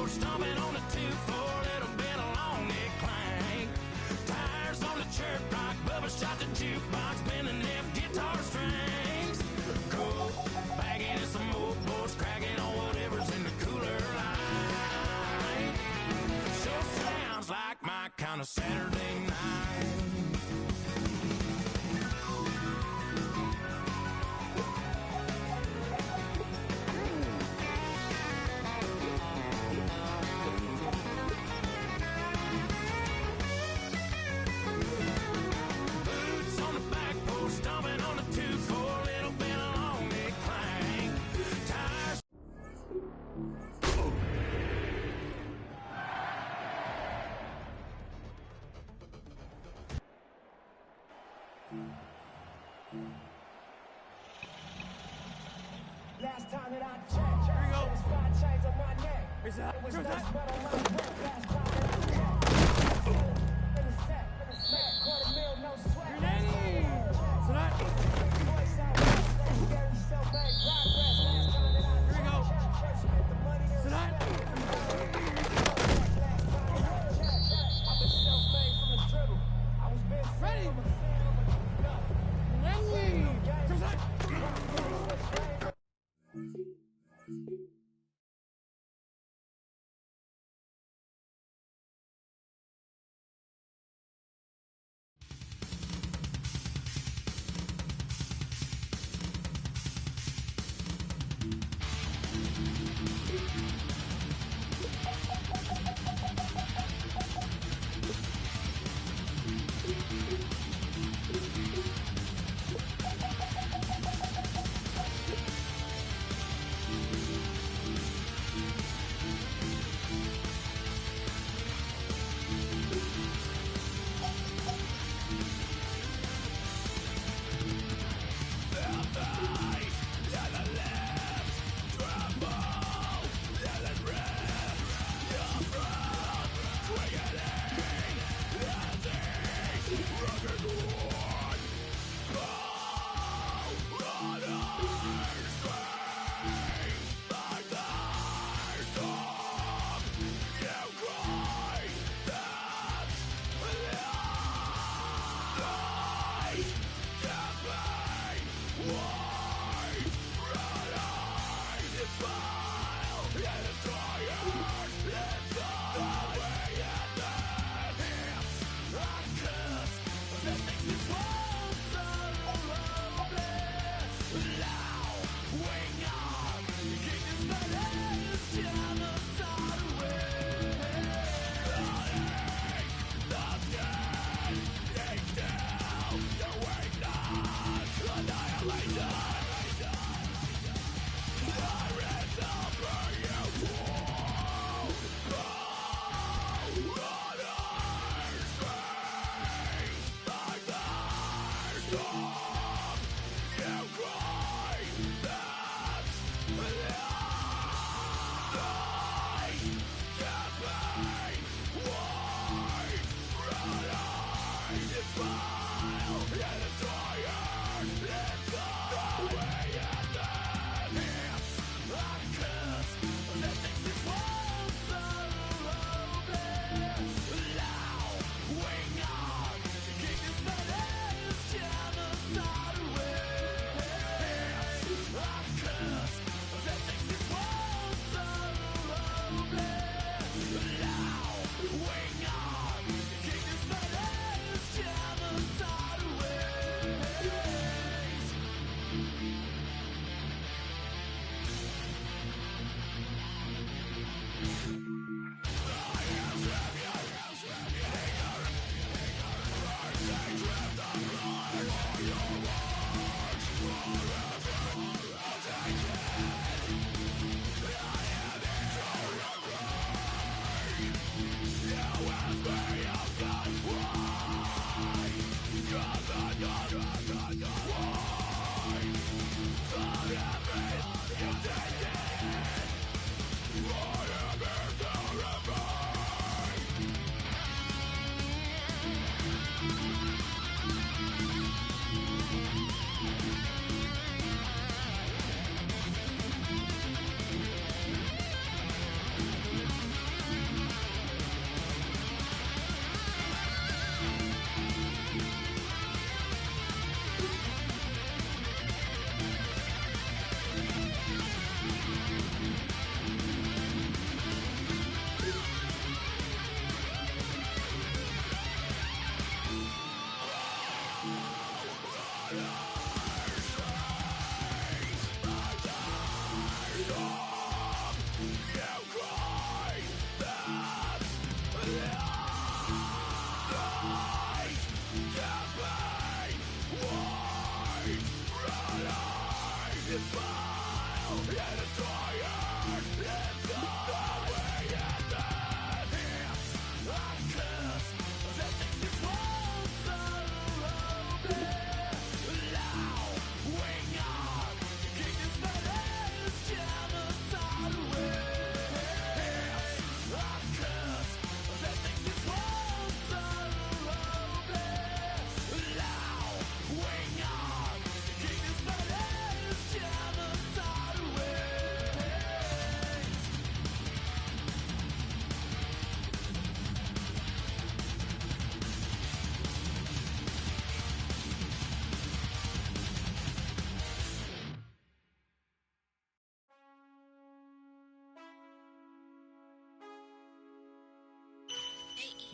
stomping on the 2-4, little bit along it clank. Tires on the church rock, Bubba shot the jukebox, bending them guitar strings. Cool, bagging in some old boys, cracking on whatever's in the cooler line. Sure sounds like my kind of Saturday night. Last time that I checked, there was 5 chains on my neck. It was no sweat on my breath. Last time that I checked, in the set, $250,000, no sweat. So that. Voice out west, legendary self-made progress. Last time that I checked, first you get the money, then So that. last time that I checked, I've been self-made from the dribble. I was been Ready. from a fan of a So that.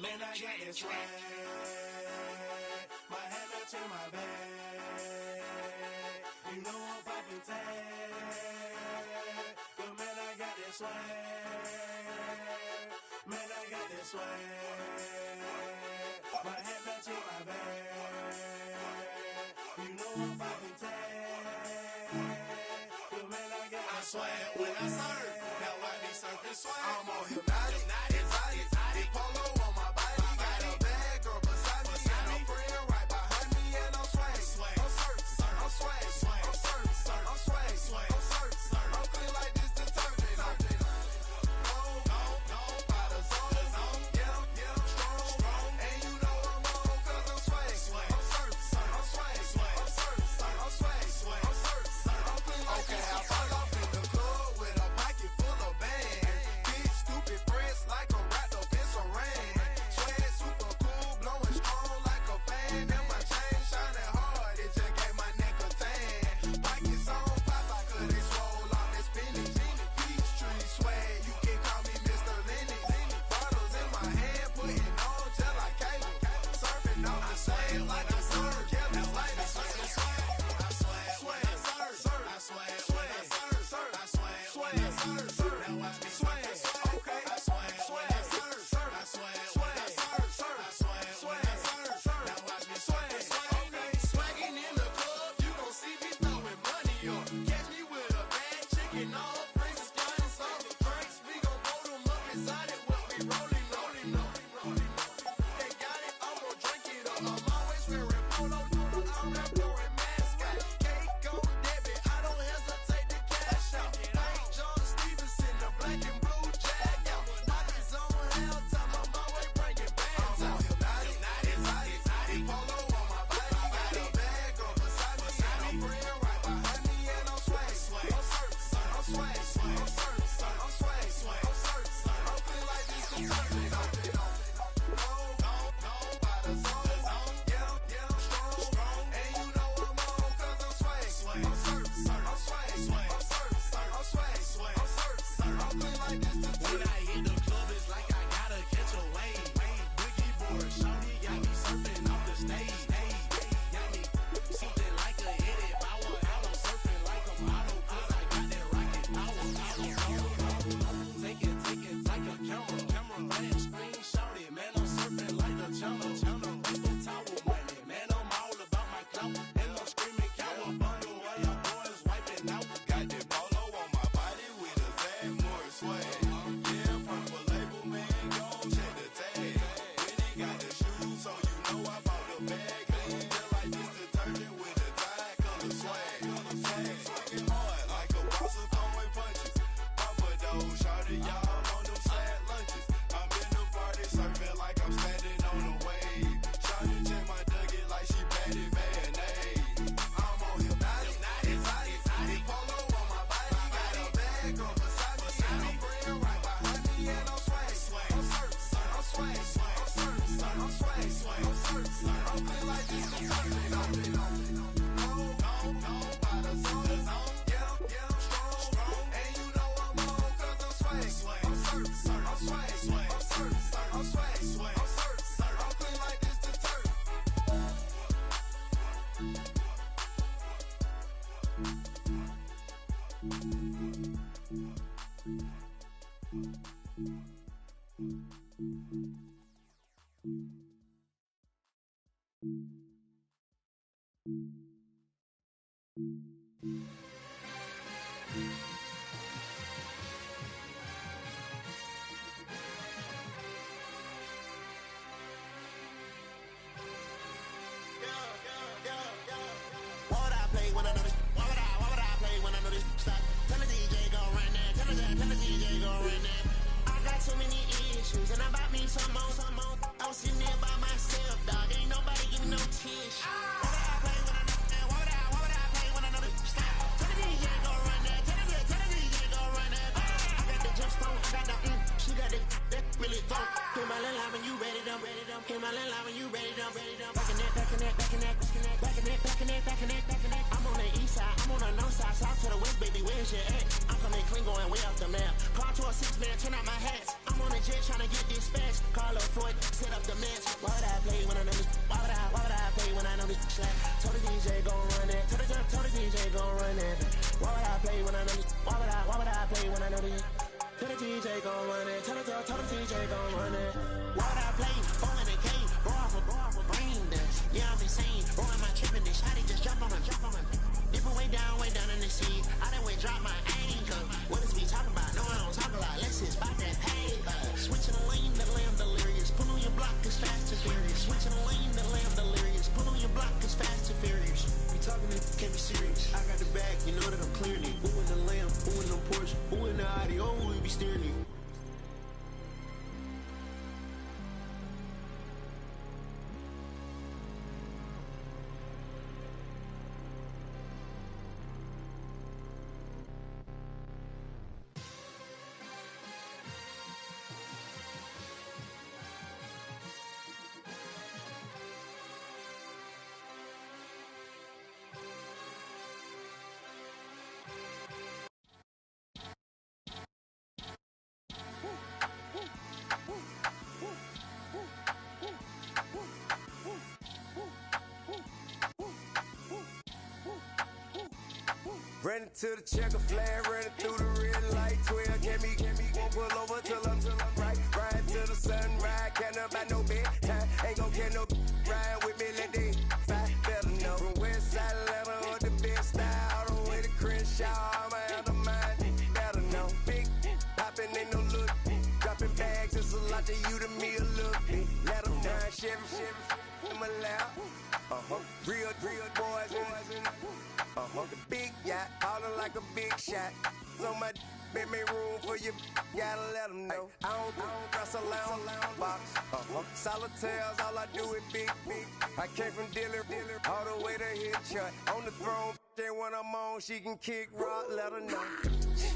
Man, I got that swag. My hat matching my bag. You know I'm poppin' tag. But man, I got that swag. Man, I got that swag. My hat matching my bag. You know I'm poppin' tag. But man, I got that swag. When I surf, now I be surfing swag. I'm on hypnotic, exotic, polo on my body. Got a bad girl beside me, and a friend right behind me, and I'm swag. I'm surf, I'm swag, I'm surf, I'm swag, I'm surf, I'm clean like this detergent. Go, by the zone, yeah, strong, and you know I'm on 'cause I'm swag. I'm surf, I'm swag, I'm surf, I'm swag, I'm surf, I'm clean like this. Okay, I fall off in the club with a pocket full of bands. Big stupid friends like a wrapped up in some rain. Swag super cool, blowing strong like a fan. And my chain shining hard, it just gave my neck a tan. Pockets on Popeye 'cause they swole off that spinach. Peachtree swag, you can call me Mr. Lennox. Bottles in my hand, putting on just like cable. Surfing off the sand like I surf. Yeah, it's like I swag. I swag, I surf. I swag, I surf. I swag, I surf. Now watch me swag. Okay, I swag, I surf. I swag, I surf. I swag, I surf. Now watch me swag. Okay, swagging in the club, you gon' see me throwing money up. Catch me with a bad chicken, all friends, gun, some drinks. We gon' pull them up inside it when we rolling up. They got it, I'm gon' drink it up. I'm always wearing polo, I'm not pouring mascot. Cake on debit, I don't hesitate to cash out. St. John Stevenson, the black and blue jag out. Pockets on hell time, I'm always bringing bands out. Exotic, polo on my body. Got a bad girl beside me, and a friend right behind me, and I'm swag. I'm surf, I'm swag, I'm surf, I'm swag, I'm surf, I'm clean like this detergent. Go, by the zone, yeah, strong, and you know I'm on 'cause I'm swag. I'm surf, I'm swag, I'm surf, I'm swag, I'm surf, I'm clean like this detergent. When I hit the club, it's like I gotta catch a wave. Boogie board, shawty got me surfing off the stage. Got me something like a headed power. I'm surfing like a model 'cause I got that rocket power. Take it like a camera. Flash screen, shawty, man, I'm surfing like the channel. People tower money, man, I'm all about my clout. And I'm screaming cow, bundle while your boys wiping out. Got that polo on my body with a Zach Morris swag. Yeah, purple label, man, gon' check the tag. When he got the shoes, so you know I bought the bag. Clean just like this detergent with a tie color swag. Swinging hard like a boxer throwing punches. Papa though, shawty, y'all on them sad lunches. I'm in the party surfing like I'm standing on a wave. Shawty check my nugget like she patty mayonnaise. I'm on hypnotic, exotic, polo on my body. Got a bad girl beside me, and a friend right behind me, and I'm swag. I'm surf, I'm swag, I'm surf, I'm swag, I'm surf, I'm clean like this detergent. Go, by the zone, yeah, strong, and you know I'm on 'cause I'm swag. I'm surf, I'm swag, I'm surf, I'm swag, I'm surf, I'm clean like this detergent. Why would I play when I know this? Why would I play when I know this? Stop. Tell the DJ go run that. Tell the DJ go run that. I got so many issues and I bought me some more. I was sitting there by myself, dog. Ain't nobody giving no tissue. Why would I play when I know that? Why would I play when I know this? Stop. Tell the DJ go run that. Tell the DJ go run that. I got the jump stone. I got the she got the that really thump. Came out in line when you ready to. Came out in line when you ready to. Back in that. I'm on the east side, I'm on the north side, south to the west, baby, where's your at? I'm coming clean, going way off the map. Car to a 6-man, turn out my hats. I'm on a jet trying to get dispatched. Carlo Floyd said Told the DJ gon' run it. Told the DJ gon' run it. Why would I play when I know this? Why would I play when I know this? Tell the DJ gon' run it. Tell the DJ gon' run it. Why would I play? Four in the cave, bro off a brain dance. Yeah, I'm insane. Bro, am I tripping? This shotty just jump on him. Different way down in the sea. I done way drop my anchor. What is we talking about? No, I don't talk a lot. Let's just spot that paper. Switching the lane, the lamb delirious. Put on your block, cause fast and furious. Switching the lane, the lamb delirious. Put on your block, cause fast and furious. We talking it, can't be serious. I got the bag, you know that I'm clearing it. Who in the lamb? Who in the Porsche? Who in the Audi? Oh, who we be steering it? Running to the checker flag, running through the red light. 12 can me, won't pull over till I'm right. Riding to the sunrise, can't up by no bedtime. Ain't gon' get no ride with me, let they fight. Better know from West Side Atlanta or the best style. All the way to Crenshaw, I'm out of mind. Better know, big poppin' ain't no look. Dropping bags, it's a lot to you, to me a little bit. Let them down, Chevy, in my lap. Real boys in. The big yacht, ballin' like a big shot. So my make me room for you, gotta let them know. I don't wrestle lounge box. Solitaires, all I do is big. I came from dealer, all the way to Hitchhut. On the throne, then when I'm on, she can kick rock, let her know.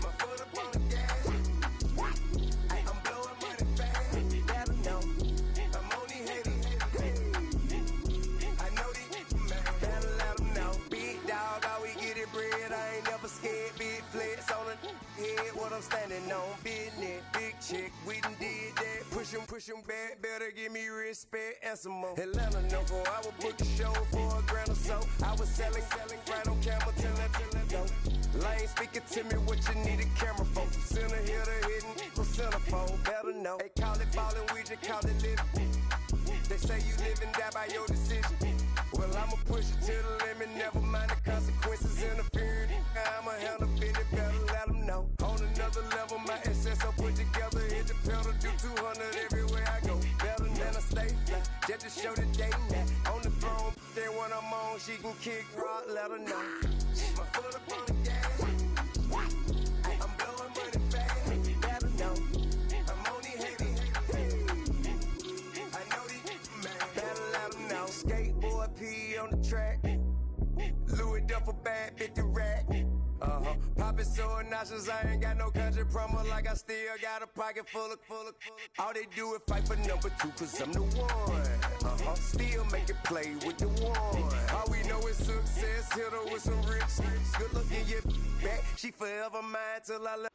My foot up on the gas. I'm blowing money fast, let her know. I'm only hating. I know these man, better let them know. Big dog, all we get it bread. I ain't never scared. Big flex on the head, what I'm standing on. Business, big chick, we done did that. Push 'em back, better give me respect and some more. Atlanta know for I would book a show for $1,000 or so. I was selling right on camera till I go. Lane speaking to me what you need a camera for. From center here to hidden, from centerfold, better know. They call it ballin', we just call it living. They say you live and die by your decision. Well, I'ma push it to the limit, never mind the consequences interfering. I'ma handle it, better let them know. On another level, my SS I put together, hit the pedal, do 200 everywhere I go. Better than I stay fly, just to show the day now. On the throne, then when I'm on, she can kick rock, let her know. My foot up on the gas, I'm blowing money fast, let her know. I'm only hating. I know these man, better let them know. Skateboard P on the track, Louis Duffel bag, 50 rack. Poppin' so obnoxious, I ain't got no country promo. Like I still got a pocket full of. All they do is fight for number 2, cause I'm the one. Still make it play with the one. All we know is success, hit her with some rich. Good looking your back, she forever mine till I left.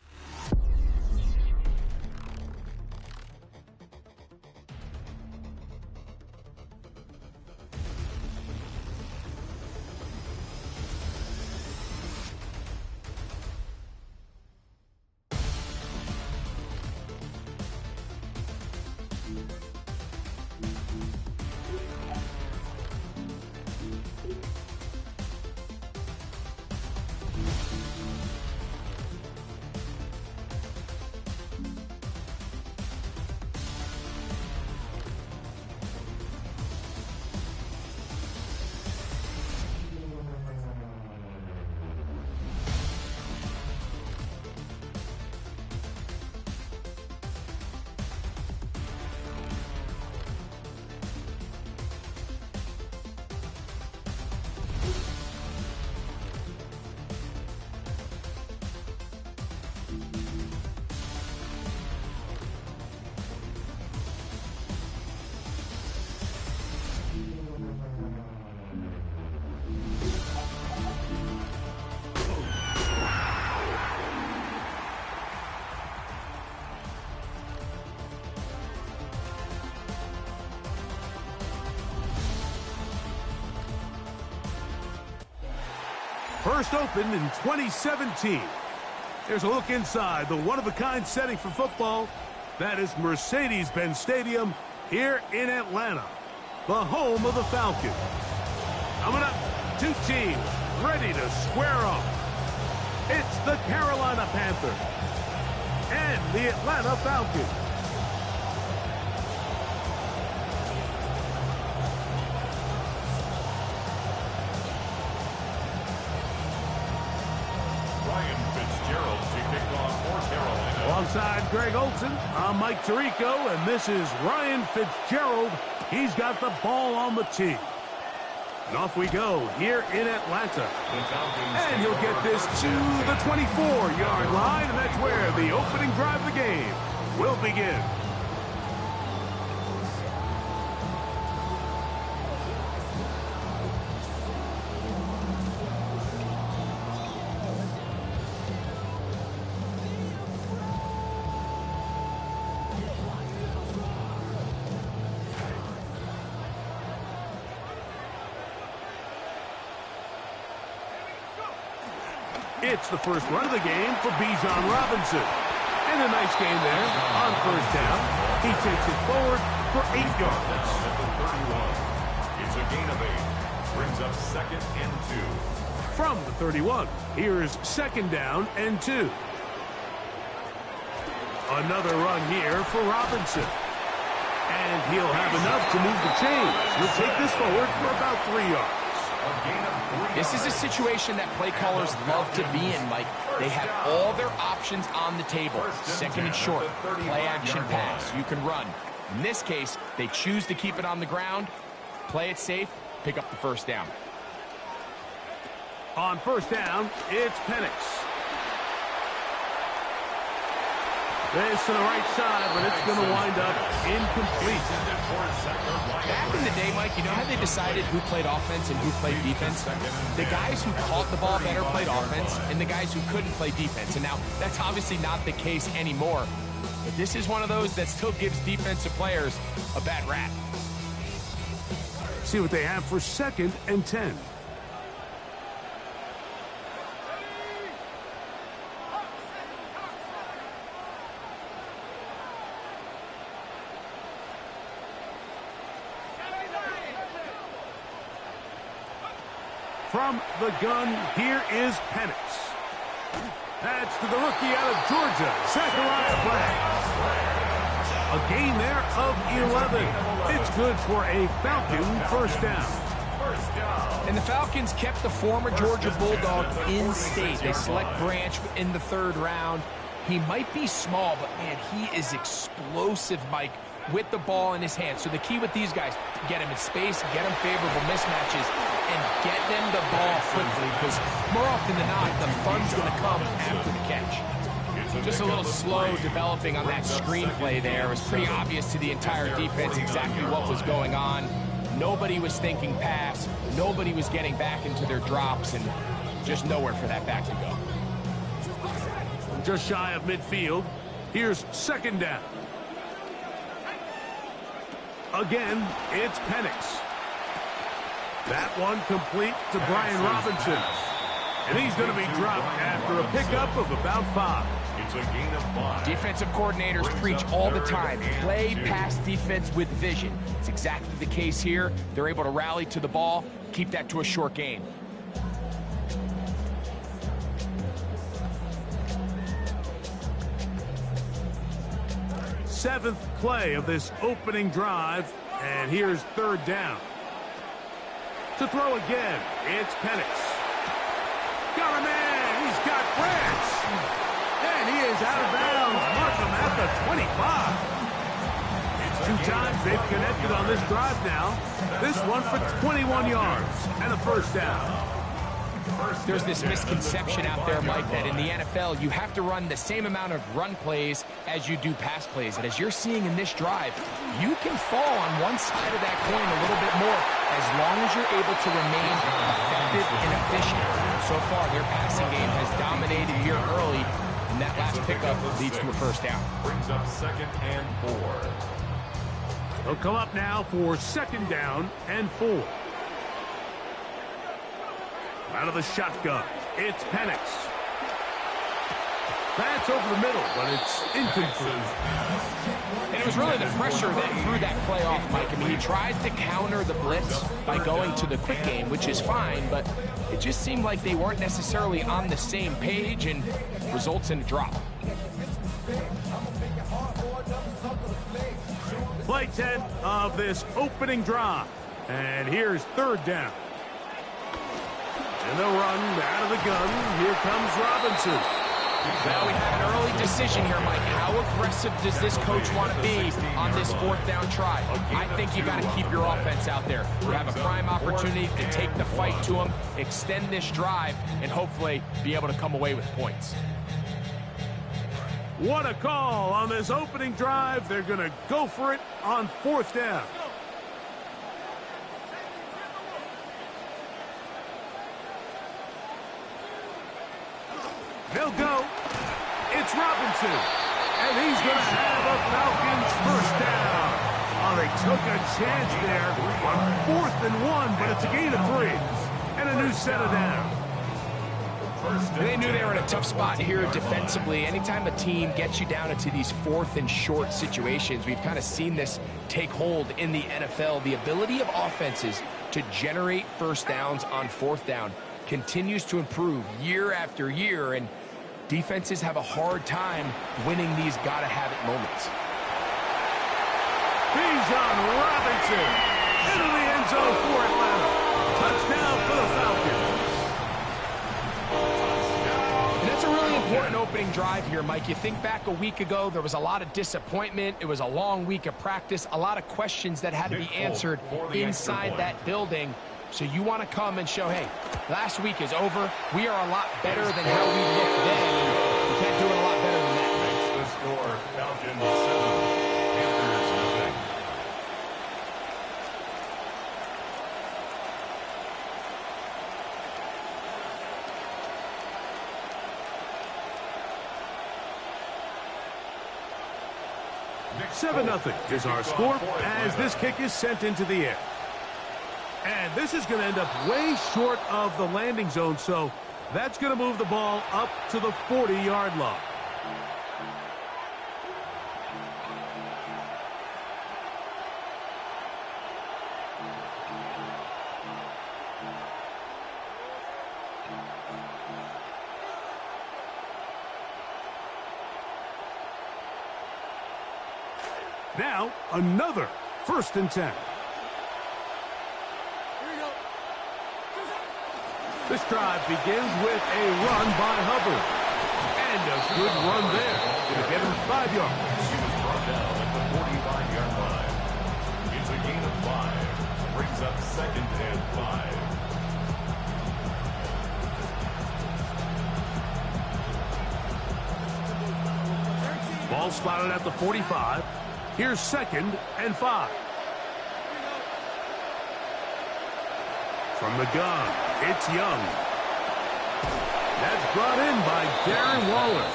First opened in 2017. Here's a look inside the one-of-a-kind setting for football. That is Mercedes-Benz Stadium here in Atlanta, the home of the Falcons. Coming up, two teams ready to square off. It's the Carolina Panthers and the Atlanta Falcons. Ryan Fitzgerald to kick off for Carolina. Alongside Greg Olson, I'm Mike Tirico, and this is Ryan Fitzgerald. He's got the ball on the tee. And off we go here in Atlanta. And he'll get this to the 24-yard line, and that's where the opening drive of the game will begin. It's the first run of the game for Bijan Robinson. And a nice game there on first down. He takes it forward for 8 yards. At the 31. It's a gain of 8. Brings up 2nd and 2. From the 31, here's 2nd down and 2. Another run here for Robinson. And he'll have enough to move the chains. He'll take this forward for about 3 yards. This is a situation that play callers love to be in, Mike. They have all their options on the table. 2nd and short, play action pass. You can run. In this case, they choose to keep it on the ground, play it safe, pick up the first down. On first down, it's Penix. This to the right side, but it's going to wind up incomplete. Back in the day, Mike, you know how they decided who played offense and who played defense? The guys who caught the ball better played offense, and the guys who couldn't play defense. And now, that's obviously not the case anymore. But this is one of those that still gives defensive players a bad rap. See what they have for 2nd and 10. From the gun, here is Penix. That's to the rookie out of Georgia, Zachariah Black. A gain there of 11. It's good for a Falcon first down. And the Falcons kept the former Georgia Bulldog in state. They select Branch in the 3rd round. He might be small, but man, he is explosive, Mike, with the ball in his hand. So the key with these guys, get him in space, get him favorable mismatches, and get them the ball quickly, because more often than not, the fun's going to come after the catch. Just a little slow developing on that screenplay there. It was pretty obvious to the entire defense exactly what was going on. Nobody was thinking pass. Nobody was getting back into their drops, and just nowhere for that back to go. Just shy of midfield. Here's 2nd down. Again, it's Penix. That one complete to Brian Robinson. And he's going to be dropped after a pickup of about 5. It's a gain of 5. Defensive coordinators preach all the time. Play pass defense with vision. It's exactly the case here. They're able to rally to the ball, keep that to a short gain. Seventh play of this opening drive, and here's 3rd down. To throw again, it's Penix. Got a man, he's got Branch. And he is out of bounds, mark him at the 25. 2 times they've connected on this drive now. This one for 21 yards and a first down. There's this misconception out there, Mike, that in the NFL, you have to run the same amount of run plays as you do pass plays. And as you're seeing in this drive, you can fall on one side of that coin a little bit more as long as you're able to remain effective and efficient. So far, their passing game has dominated here early, and that last pickup leads to a first down. Brings up 2nd and 4. They'll come up now for 2nd down and 4. Out of the shotgun, it's Penix. That's over the middle, but it's incomplete. And it was really the pressure that threw that play off, Mike. I mean, he tries to counter the blitz by going to the quick game, which is fine, but it just seemed like they weren't necessarily on the same page and results in a drop. Play 10 of this opening drive. And here's third down. And they'll run out of the gun. Here comes Robinson. Well, we have an early decision here, Mike. How aggressive does this coach want to be on this fourth down try? I think you got to keep your offense out there. You have a prime opportunity to take the fight to them, extend this drive, and hopefully be able to come away with points. What a call on this opening drive. They're going to go for it on fourth down. They'll go. It's Robinson. And he's going to have a Falcons first down. Oh, they took a chance there on 4th and 1, but it's a gain of 3. And a new set of downs. They knew they were in a tough spot here defensively. Anytime a team gets you down into these 4th and short situations, we've kind of seen this take hold in the NFL. The ability of offenses to generate first downs on 4th down continues to improve year after year, and defenses have a hard time winning these gotta-have-it moments. Bijan Robinson into the end zone for Atlanta. Touchdown for the Falcons. And that's a really important opening drive here, Mike. You think back a week ago, there was a lot of disappointment. It was a long week of practice, a lot of questions that had to be answered inside that building. So you want to come and show, hey, last week is over. We are a lot better than how we looked then. We can't do it a lot better than that. Makes the score Falcons 7, Panthers 0. Seven 0 is our score as this kick is sent into the air. And this is going to end up way short of the landing zone, so that's going to move the ball up to the 40-yard line. Now, another 1st and 10. This drive begins with a run by Hubbard. And a good run there. Going to get him 5 yards. He was brought down at the 45-yard line. It's a gain of 5. Brings up 2nd and 5. Ball spotted at the 45. Here's 2nd and 5. From the gun, it's Young. That's brought in by Darren Waller.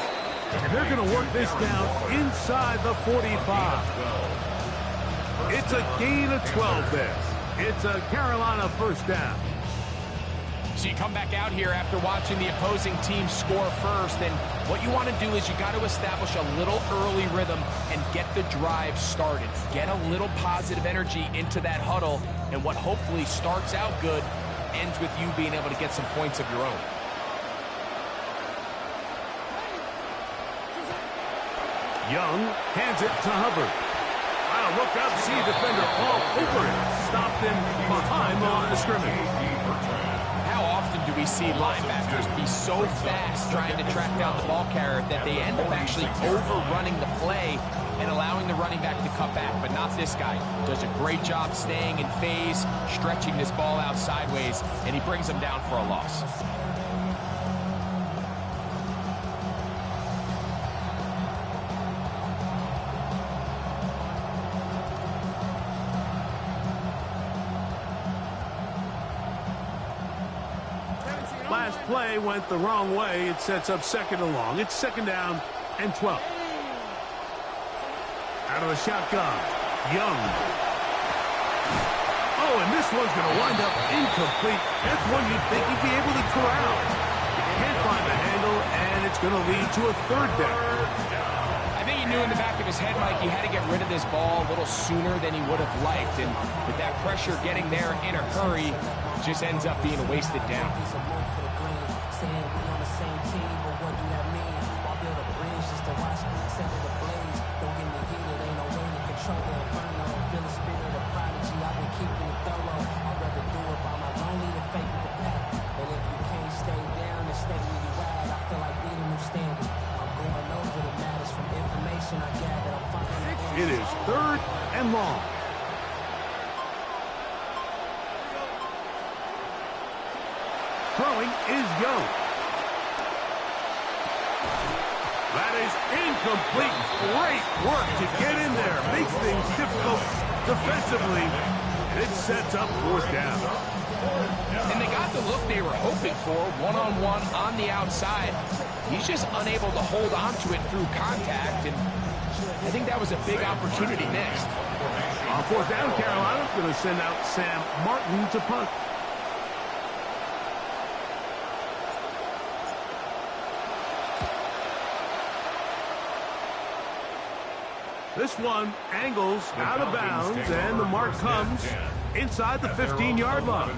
And they're going to work this down inside the 45. It's a gain of 12 there. It's a Carolina first down. So you come back out here after watching the opposing team score first, and what you want to do is you got to establish a little early rhythm and get the drive started. Get a little positive energy into that huddle, and what hopefully starts out good ends with you being able to get some points of your own. Young hands it to Hubbard. Wow, look up, see defender all over it. Stopped him behind the line of scrimmage. How often do we see linebackers be so fast trying to track down the ball carrier that they end up actually overrunning the play and allowing the running back to cut back? But not this guy. Does a great job staying in phase, stretching this ball out sideways, and he brings him down for a loss. Last play went the wrong way. It sets up 2nd and long. It's 2nd down and 12. Out of the shotgun, Young. Oh, and this one's going to wind up incomplete. That's one you'd think he'd be able to corral. He can't find the handle, and it's going to lead to a third down. I think he knew in the back of his head, Mike, he had to get rid of this ball a little sooner than he would have liked. And with that pressure getting there in a hurry, it just ends up being a wasted down. It is 3rd and long. Throwing is Young. That is incomplete. Great work to get in there. Makes things difficult defensively. It sets up 4th down. And they got the look they were hoping for, one-on-one on the outside. He's just unable to hold on to it through contact, and I think that was a big opportunity missed. On 4th down, Carolina's going to send out Sam Martin to punt. This one angles out of bounds, and the mark comes inside the 15-yard line.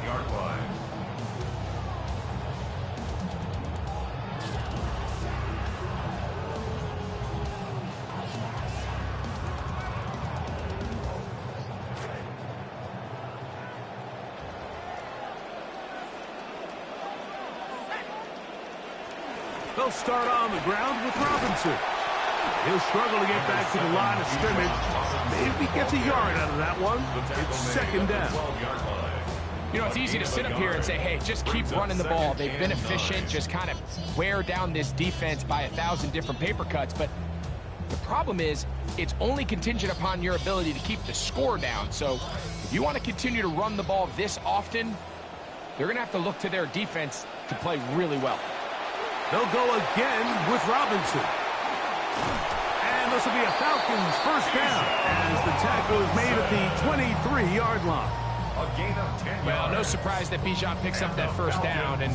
They'll start on the ground with Robinson. He'll struggle to get back to the line of scrimmage. Maybe gets a yard out of that one. It's 2nd down. You know, it's easy to sit up here and say, hey, just keep running the ball. They've been efficient, just kind of wear down this defense by 1,000 different paper cuts. But the problem is, it's only contingent upon your ability to keep the score down. So if you want to continue to run the ball this often, they're going to have to look to their defense to play really well. They'll go again with Robinson. And this will be a Falcons 1st down as the tackle is made at the 23-yard line. A gain of 10 Well, yards. no surprise that Bijan picks up that 1st down, and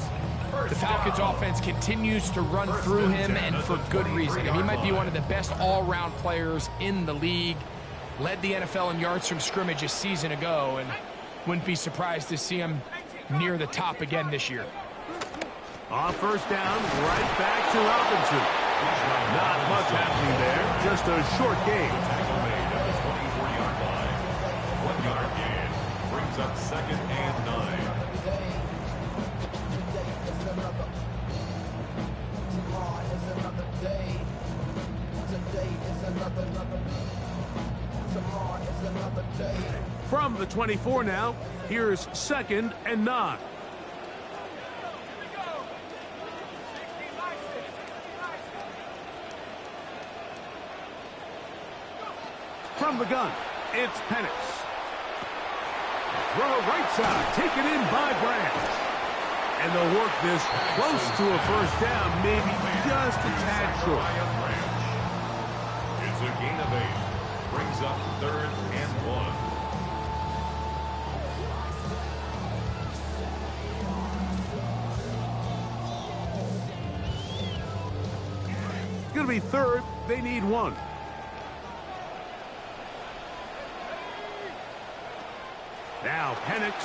the Falcons offense continues to run through him, and for good reason. I mean, he might be one of the best all-around players in the league. Led the NFL in yards from scrimmage a season ago, and wouldn't be surprised to see him near the top again this year. On 1st down, right back to Robinson. Not much happening there, just a short gain. Tackle made at the 24-yard line. 1-yard gain brings up 2nd and 9. From the 24 now, here's 2nd and 9. From the gun, it's Penix. Throw right side, taken in by Branch. And they'll work this close to a 1st down, maybe just a tad short. It's a gain of 8. Brings up 3rd and 1. It's going to be 3rd. They need 1. Now Penix.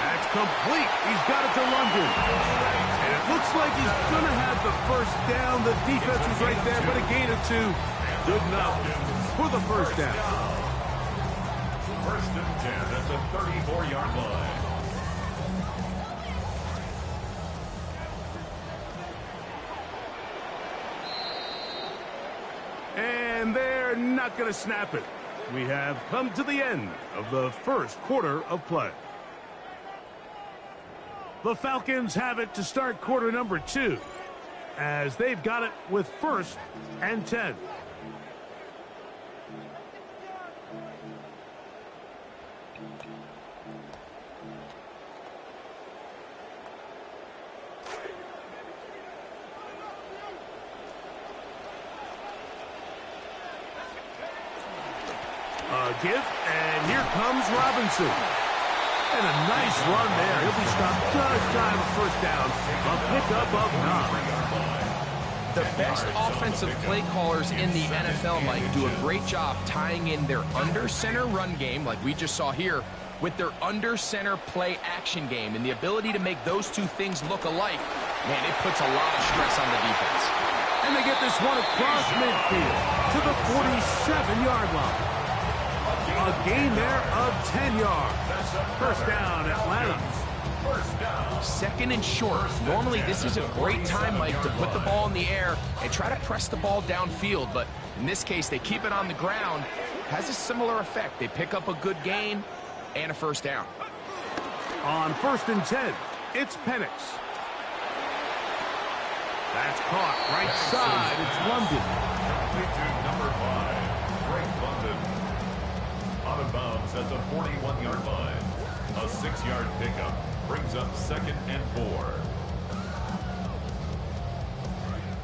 That's complete. He's got it to London. And it looks like he's going to have the 1st down. The defense was right there, but a gain of 2. Good enough for the 1st down. 1st and 10 at the 34-yard line. And they're not going to snap it. We have come to the end of the 1st quarter of play. The Falcons have it to start quarter number 2, as they've got it with 1st and 10. A gift, and here comes Robinson. And a nice run there. He'll be stopped just shy of a first down. A pickup of 9. The best offensive play callers in the NFL, Mike, do a great job tying in their under-center run game, like we just saw here, with their under-center play action game. And the ability to make those two things look alike, man, it puts a lot of stress on the defense. And they get this one across midfield to the 47-yard line. A gain there of 10 yards. First down, Atlanta. Second and short. Normally, this is a great time, Mike, to put the ball in the air and try to press the ball downfield. But in this case, they keep it on the ground. Has a similar effect. They pick up a good gain and a first down. On 1st and 10, it's Penix. That's caught right side. It's London. Number 5, Drake London. Out of bounds at the 41-yard line. A 6-yard pickup brings up 2nd and 4.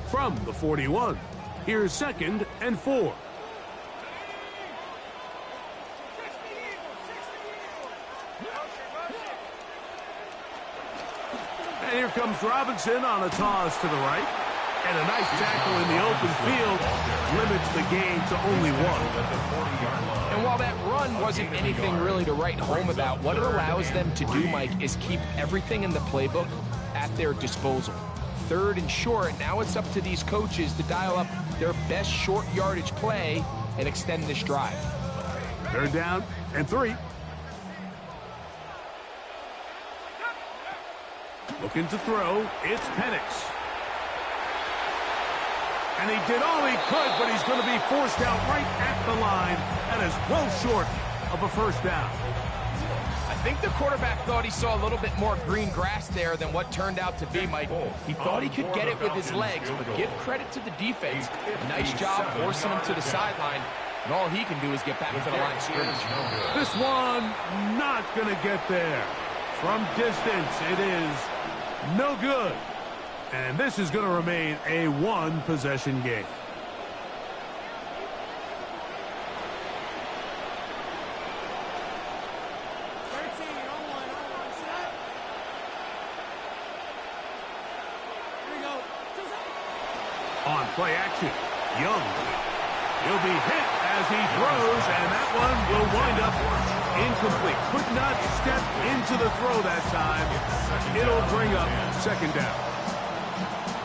From the 41, here's 2nd and 4. And here comes Robinson on a toss to the right. And a nice tackle in the open field limits the gain to only 1. And while that run wasn't anything really to write home about, what it allows them to do, Mike, is keep everything in the playbook at their disposal. 3rd and short, now it's up to these coaches to dial up their best short yardage play and extend this drive. 3rd down and 3. Looking to throw, it's Penix. And he did all he could, but he's going to be forced out right at the line. That is well short of a first down. I think the quarterback thought he saw a little bit more green grass there than what turned out to be, Mike. He thought he could get it with his legs, but give credit to the defense. Nice job forcing him to the sideline. And all he can do is get back to the line of scrimmage. This one not going to get there. From distance, it is no good. And this is going to remain a 1-possession game. On play action, Young. He'll be hit as he throws, and that one will wind up incomplete. Could not step into the throw that time. It'll bring up 2nd down.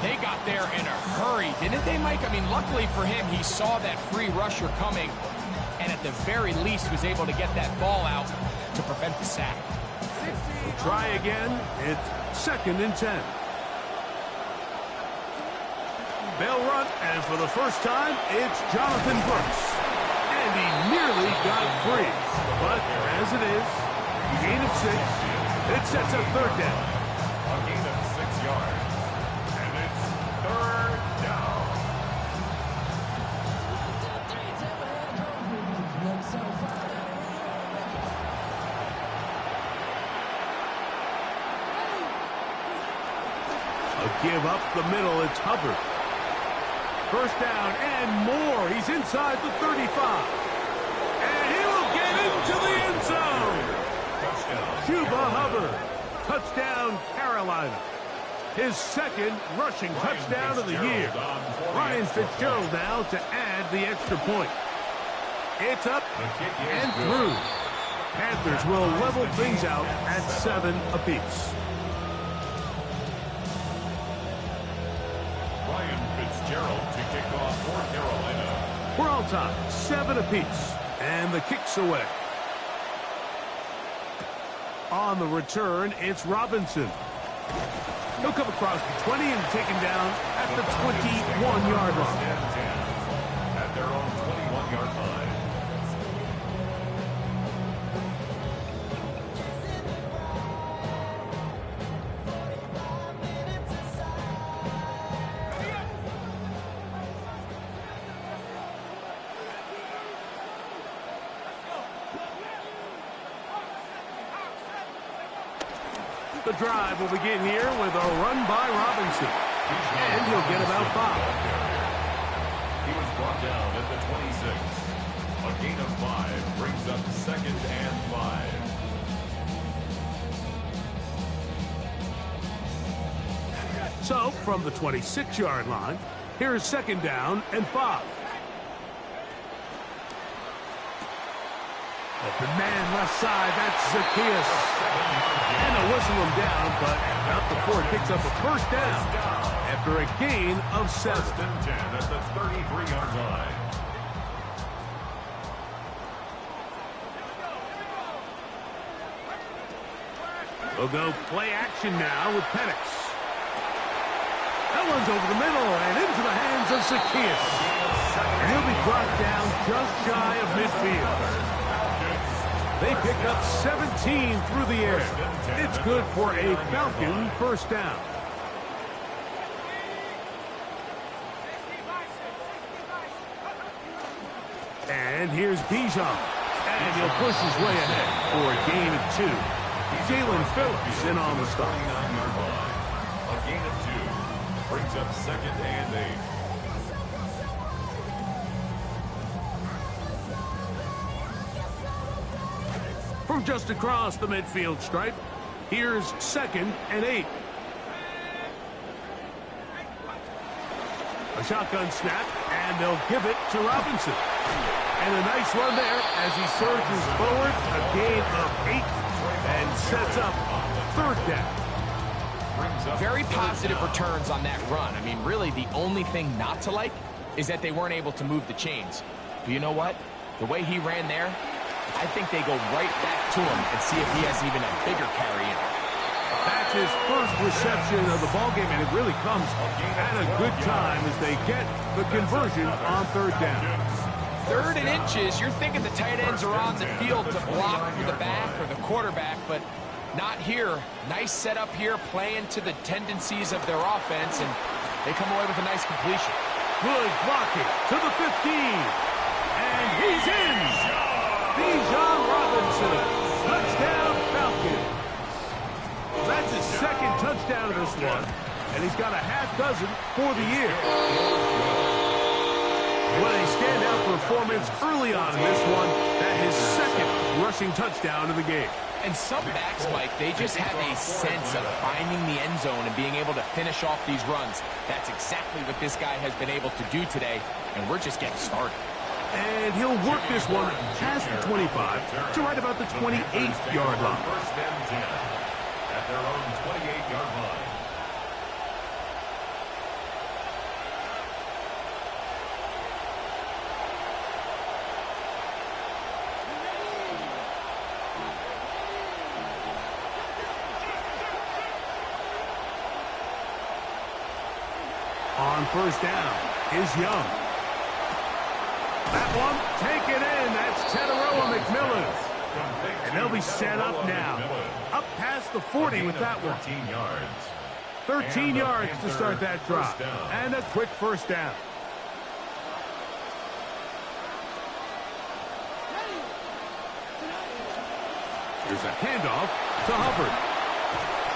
They got there in a hurry, didn't they, Mike? I mean, luckily for him, he saw that free rusher coming, and at the very least was able to get that ball out to prevent the sack. We'll try again. It's 2nd and 10. They'll run, and for the first time, it's Jonathan Brooks. And he nearly got free. But as it is, gain of 6, it sets up 3rd down. A gain of 6 yards. And it's 3rd down. A give up the middle, it's Hubbard. First down and more. He's inside the 35. And he will get into the end zone. Chuba Hubbard. Touchdown, Carolina. His 2nd rushing touchdown of the year. Ryan Fitzgerald now to add the extra point. It's up and through. Panthers will level things out at 7 apiece. Ryan Fitzgerald to kick off for Carolina. We're all tied, 7 apiece, and the kick's away. On the return, it's Robinson. He'll come across the 20 and take him down at the 21-yard line. At their own 21-yard line. The drive will begin here with a run by Robinson. And he'll get about 5. He was brought down at the 26. A gain of 5 brings up 2nd and 5. So, from the 26-yard line, here's 2nd down and 5. Open man left side, that's Zacchaeus. And they'll whistle him down, but not before it picks up a 1st down after a gain of 7. 1st and 10 at the 33-yard line. We'll go play action now with Penix. That one's over the middle and into the hands of Zacchaeus. And he'll be brought down just shy of midfield. They pick up 17 through the air. It's good for a Falcon 1st down. And here's Bijan. And he'll push his way ahead for a gain of 2. Jalen Phillips in on the stop. 29-yard line. A gain of 2 brings up 2nd and 8. From just across the midfield stripe, here's 2nd and 8. A shotgun snap, and they'll give it to Robinson. And a nice run there as he surges forward, a gain of 8, and sets up 3rd down. Very positive returns on that run. I mean, really, the only thing not to like is that they weren't able to move the chains. But you know what? The way he ran there, I think they go right back to him and see if he has even a bigger carry in. That's his first reception of the ballgame, and it really comes at a good time as they get the conversion on 3rd down. 3rd and inches, you're thinking the tight ends are on the field to block for the back or the quarterback, but not here. Nice setup here, playing to the tendencies of their offense, and they come away with a nice completion. Good blocking to the 15, and he's in. Bijan Robinson, touchdown Falcons. That's his 2nd touchdown of this one, and he's got a half dozen for the year. What a standout performance early on in this one. That his 2nd rushing touchdown of the game. And some backs, Mike, they just have a sense of finding the end zone and being able to finish off these runs. That's exactly what this guy has been able to do today, and we're just getting started. And he'll work this one past the 25 to right about the 28-yard line. 1st and 10 at their own 28-yard line. On 1st down is Young. That one taken in. That's Teteroa McMillan. And they'll be set up now. Up past the 40 with that one. 13 yards. 13 yards to start that drive. And a quick 1st down. Here's a handoff to Hubbard.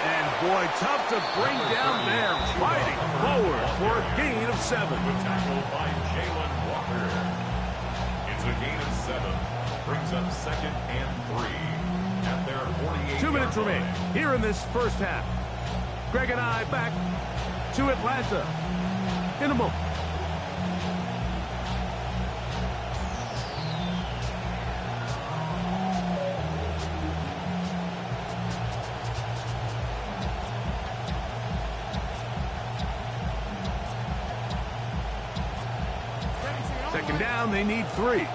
And boy, tough to bring down there. Fighting forward for a gain of 7. Tackled by Jalen Walker. It's a gain of 7. Brings up 2nd and 3 at their 48. 2 minutes remain here in this 1st half. Greg and I back to Atlanta in a moment. Second down, they need 3.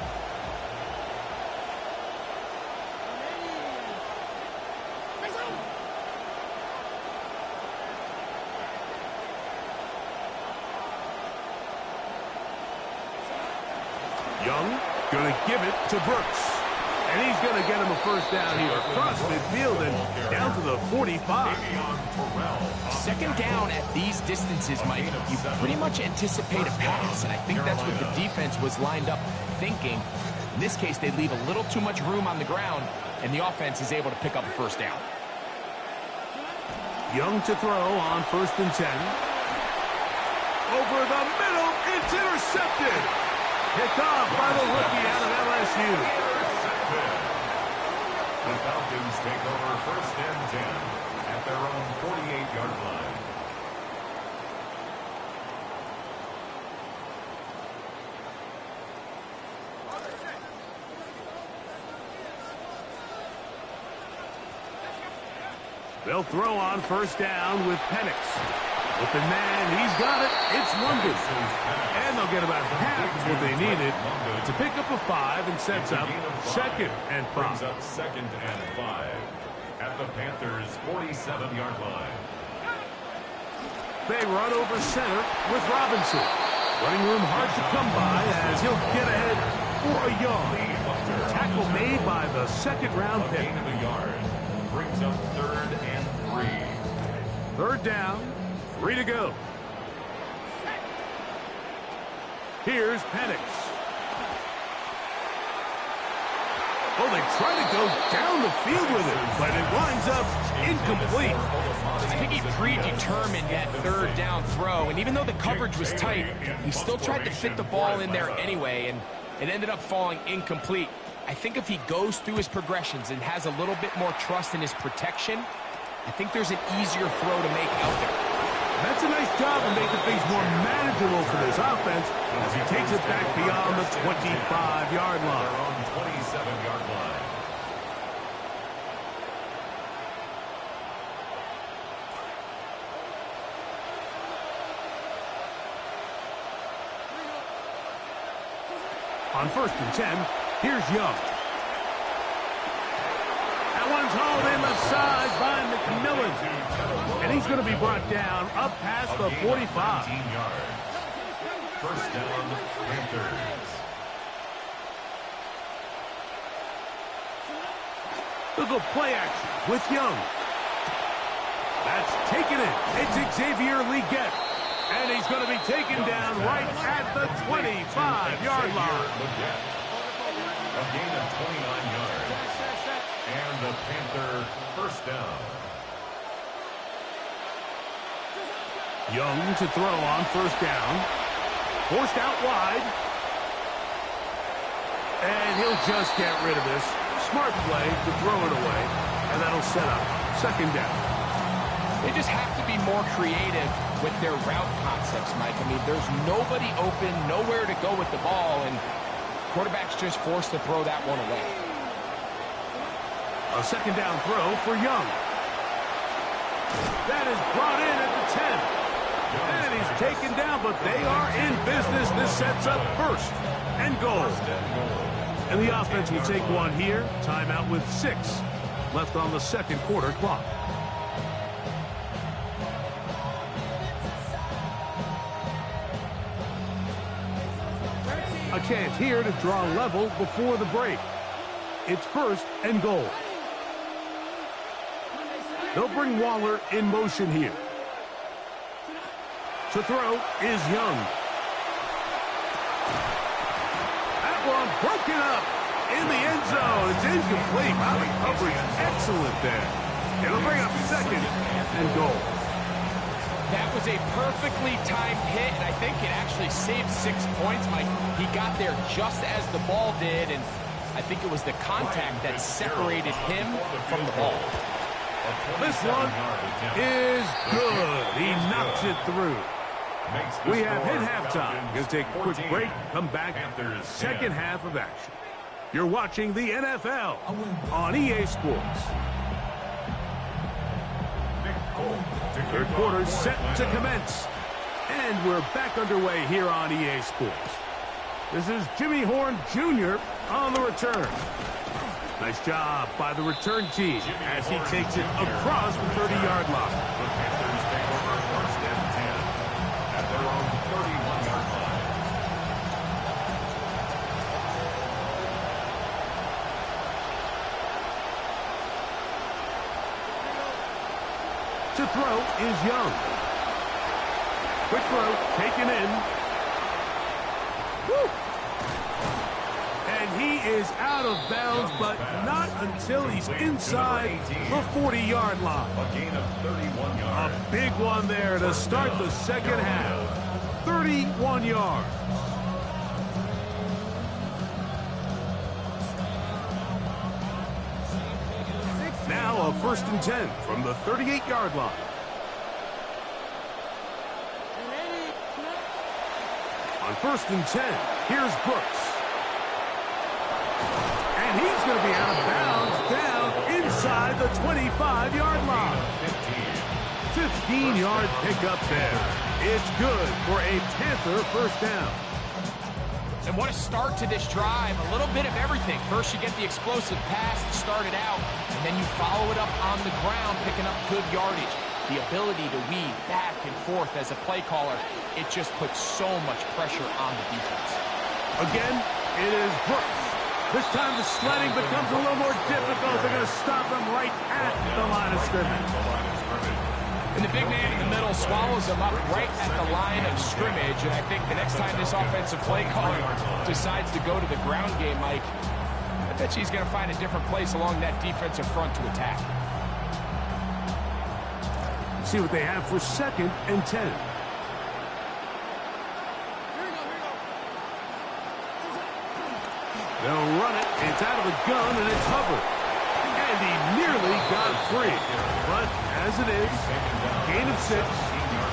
Young going to give it to Brooks. And he's going to get him a 1st down here across midfield and down to the 45. 2nd down at these distances, Mike, you pretty much anticipate a pass, and I think that's what the defense was lined up thinking. In this case, they leave a little too much room on the ground, and the offense is able to pick up a 1st down. Young to throw on 1st and 10. Over the middle, it's intercepted. Picked off by the rookie out of LSU. They'll throw on first down with Penix. Open man, he's got it. It's London. And they'll get about half of what they needed to pick up a 5 and sets up 2nd and 5. Brings up 2nd and 5 at the Panthers' 47-yard line. They run over center with Robinson. Running room hard to come by as he'll get ahead for a yard. Tackle made by the 2nd-round pick. Gain of a yard. Brings up 3rd and 3. 3rd down, 3 to go. Here's Penix. Oh, they try to go down the field with it, but it winds up incomplete. I think he predetermined that 3rd down throw, and even though the coverage was tight, he still tried to fit the ball in there anyway, and it ended up falling incomplete. I think if he goes through his progressions and has a little bit more trust in his protection, I think there's an easier throw to make out there. That's a nice job of making things more manageable for this offense as he takes it back beyond the 25-yard line. Their own 27-yard line. On 1st and 10, here's Young. That one's hauled in the side by McMillan. And he's going to be brought down up past the 45. 19 yards. First down, Panthers. They'll go play action with Young. That's taken it. It's Xavier Legette. And he's going to be taken down right at the 25-yard line. A gain of 29 yards. And the Panther first down. Young to throw on first down. Forced out wide. And he'll just get rid of this. Smart play to throw it away. And that'll set up 2nd down. They just have to be more creative with their route concepts, Mike. I mean, there's nobody open, nowhere to go with the ball, and quarterback's just forced to throw that one away. A 2nd down throw for Young. That is brought in at the 10. And he's taken down, but they are in business. This sets up 1st and goal. And the offense will take one here. Timeout with 6 left on the 2nd quarter clock. A chance here to draw level before the break. It's 1st and goal. They'll bring Waller in motion here. To throw is Young. That one broken up in the end zone. It's incomplete. Wow, the coverage excellent there. It'll bring up 2nd and goal. That was a perfectly timed hit, and I think it actually saved 6 points, Mike. He got there just as the ball did, and I think it was the contact that separated him from the ball. This one is good. He knocks it through. We have hit halftime. Going to take a quick break. Come back. 2nd half of action. You're watching the NFL on EA Sports. 3rd quarter set to commence. And we're back underway here on EA Sports. This is Jimmy Horn Jr. on the return. Nice job by the return team as he takes it across the 30-yard line. The Panthers take over 1st and 10 at their own 31-yard line. To throw is Young. Quick throw, taken in. Woo! And he is out of bounds, but not until he's inside the 40-yard line. A gain of 31 yards. A big one there to start the 2nd half. 31 yards. Now a 1st and 10 from the 38-yard line. On 1st and 10, here's Brooks. And he's going to be out of bounds down inside inside the 25-yard line. 15-yard pickup there. It's good for a Panther first down. And what a start to this drive. A little bit of everything. First, you get the explosive pass to start it out, and then you follow it up on the ground, picking up good yardage. The ability to weave back and forth as a play caller, it just puts so much pressure on the defense. Again, it is Brooks. This time the sledding becomes a little more difficult. They're going to stop him right at the line of scrimmage. And the big man in the middle swallows him up right at the line of scrimmage. And I think the next time this offensive play caller decides to go to the ground game, Mike, I bet you he's going to find a different place along that defensive front to attack. See what they have for 2nd and 10. They'll run it. It's out of the gun, and it's Hubbard. And he nearly got free. But as it is, gain of 6.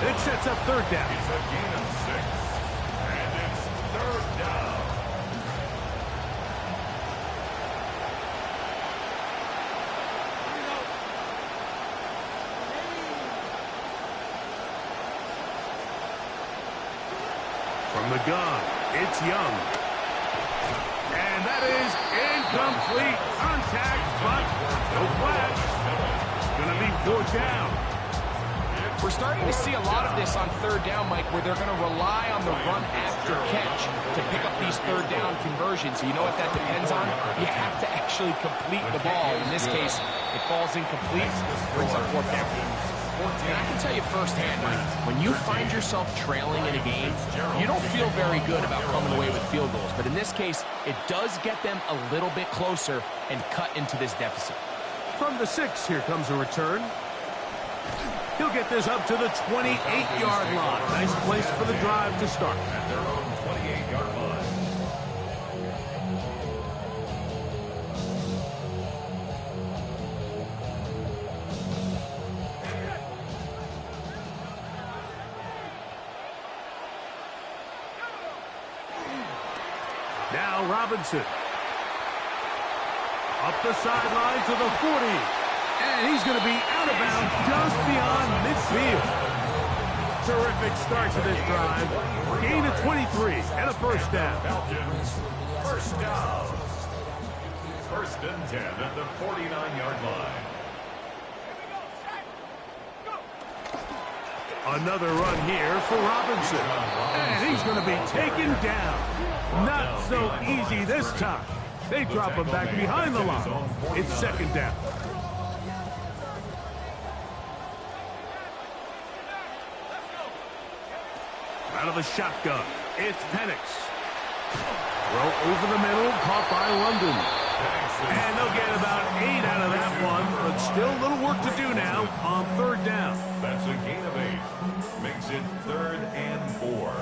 It sets up 3rd down. It's a gain of 6. And it's 3rd down. From the gun, it's Young. And that is incomplete. Contact, but no flags. It's going to be 4th down. We're starting to see a lot of this on 3rd down, Mike, where they're going to rely on the run after catch to pick up these 3rd down conversions. You know what that depends on? You have to actually complete the ball. In this case, it falls incomplete, brings up 4th down. And I can tell you firsthand, Mike, when you find yourself trailing in a game, you don't feel very good about coming away with field goals. But in this case, it does get them a little bit closer and cut into this deficit. From the 6, here comes a return. He'll get this up to the 28-yard line. Nice place for the drive to start. At their own 28-yard line. Now Robinson. Up the sideline to the 40. And he's going to be out of bounds just beyond midfield. Terrific start to this drive. Gain of 23 and a 1st down. Falcons, 1st down. 1st and 10 at the 49-yard line. Another run here for Robinson. And he's going to be taken down. Not so easy this time. They drop him back behind the line. It's 2nd down. Out of the shotgun, it's Penix. Throw over the middle, caught by London. And they'll get about 8 out of that one, but still a little work to do now on 3rd down. That's a gain of 8. Makes it 3rd and 4.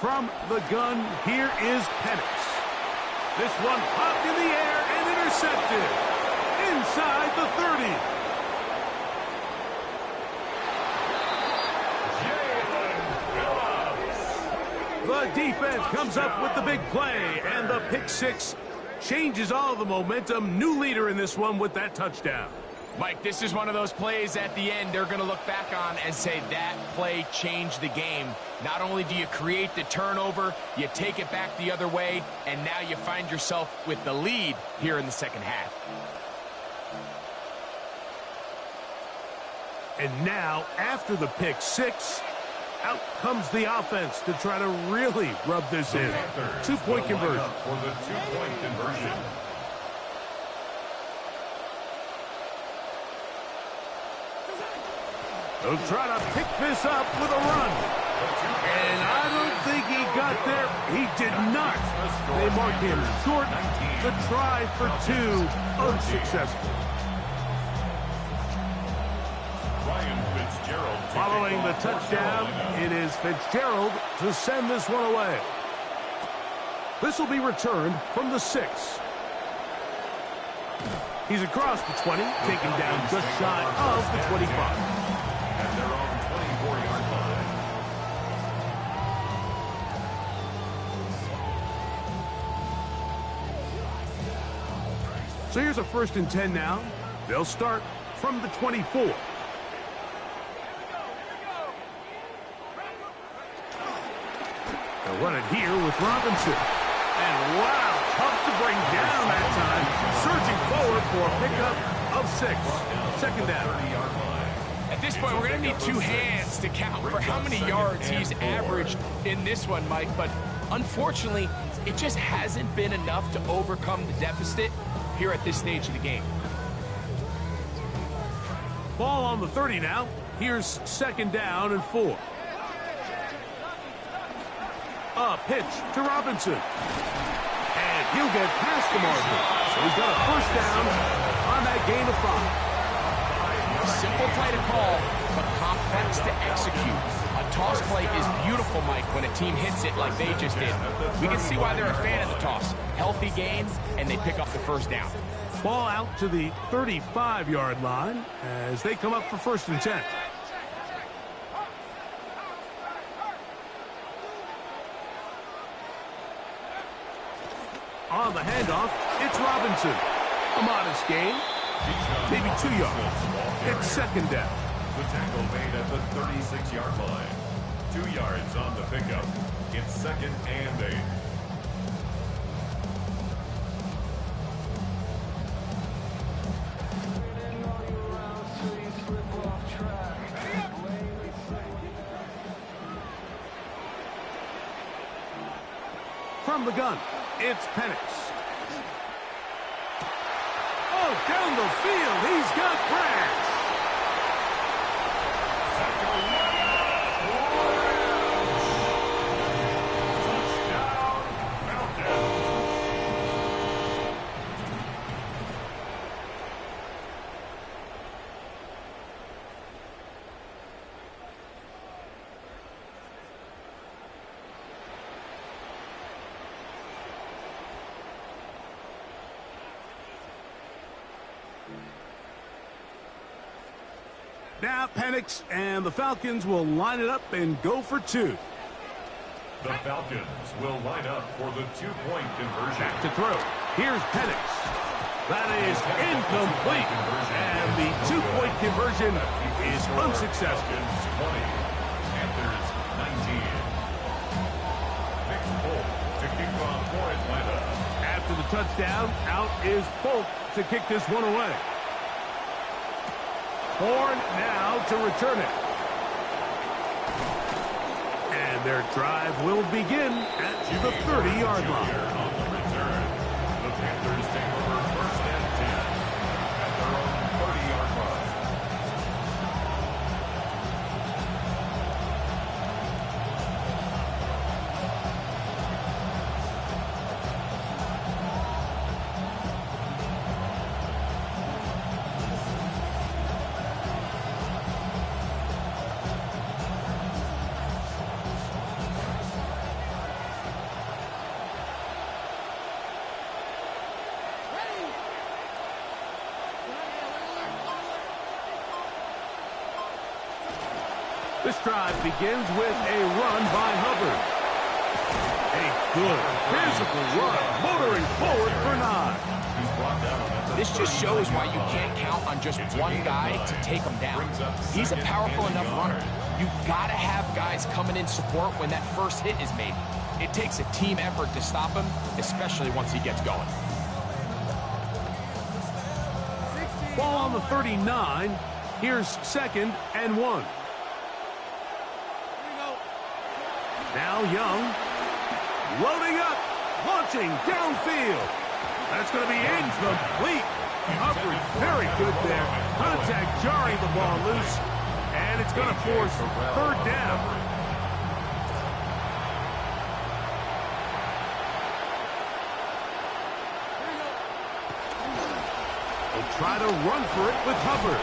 From the gun, here is Penix. This one popped in the air and intercepted. Inside the 30. The defense comes up with the big play, and the pick 6 changes all the momentum. New leader in this one with that touchdown. Mike, this is one of those plays at the end they're going to look back on and say that play changed the game. Not only do you create the turnover, you take it back the other way, and now you find yourself with the lead here in the 2nd half. And now, after the pick 6, out comes the offense to try to really rub this in. 2-point conversion. For the 2-point conversion. They'll try to pick this up with a run. And I don't think he got there. He did not. They mark him short. The try for 2, unsuccessful. Following the touchdown, it is Fitzgerald to send this one away. This will be returned from the 6. He's across the 20, taken down just shy of the 25. At their own 24-yard line. So here's a 1st and 10 now. They'll start from the 24. They'll run it here with Robinson. And wow, tough to bring down that time. Surging forward for a pickup of 6. 2nd down. At this point, we're going to need 2 hands to count for how many yards he's averaged in this one, Mike. But unfortunately, it just hasn't been enough to overcome the deficit here at this stage of the game. Ball on the 30 now. Here's 2nd down and 4. A pitch to Robinson. And he'll get past the marker. So he's got a 1st down on that gain of 5. Simple play to call, but complex to execute. A toss play is beautiful, Mike, when a team hits it like they just did. We can see why they're a fan of the toss. Healthy gain, and they pick up the 1st down. Ball out to the 35-yard line as they come up for 1st and 10. On the handoff, it's Robinson. A modest gain, maybe 2 yards. It's 2nd down. The tackle made at the 36-yard line. 2 yards on the pickup. It's 2nd and 8. From the gun, it's Penix. Oh, down the field, he's got Branch. Now Penix and the Falcons will line it up and go for 2. The Falcons will line up for the 2-point conversion. Back to throw. Here's Penix. That is incomplete. And the 2-point conversion is unsuccessful. 20, Panthers 19. Nick Folk to kick off for Atlanta. After the touchdown, out is Folk to kick this one away. Horn now to return it. And their drive will begin at the 30-yard line. On the return, the Panthers take over 1st and 10 at their own 30-yard line. This drive begins with a run by Hubbard. A good physical run, motoring forward for 9. This just shows why you can't count on just one guy to take him down. He's a powerful enough runner. You gotta have guys coming in support when that first hit is made. It takes a team effort to stop him, especially once he gets going. Ball on the 39. Here's 2nd and 1. Now Young, loading up, launching downfield. That's going to be incomplete. Hubbard, very good there. Contact jarring the ball loose, and it's going to force 3rd down. They'll try to run for it with Hubbard.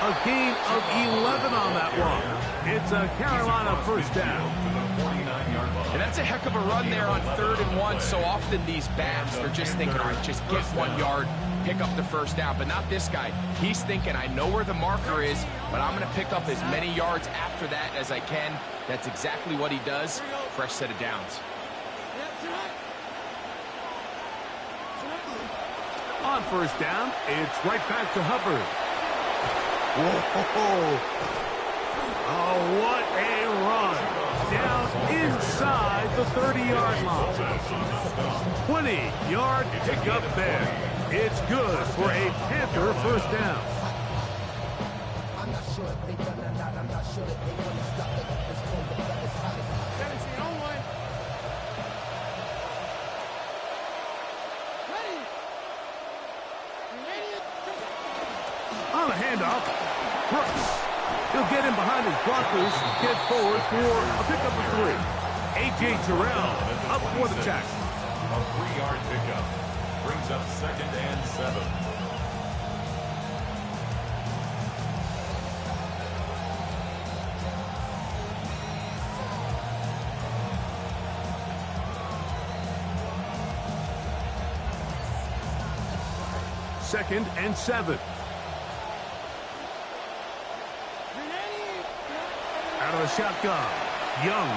A gain of 11 on that one. It's a Carolina 1st down. To the 49-yard line. And that's a heck of a run there on 3rd and 1. So often these backs, they're just thinking, all right, just get 1 yard, pick up the first down. But not this guy. He's thinking, I know where the marker is, but I'm going to pick up as many yards after that as I can. That's exactly what he does. Fresh set of downs. On first down, it's right back to Hubbard. Whoa! Oh, what a run! Down inside the 30-yard line. 20-yard pickup there. It's good for a Panther first down. I'm not sure if they done or not. I'm not sure if they want to stop it. It's cold, but it's hot. 17 on one. On a handoff, Brooks. He'll get in behind his blockers, get forward for a pickup of 3. A.J. Terrell up for the tackle. A 3-yard pickup brings up 2nd and 7. Second and 7. Out of the shotgun, Young.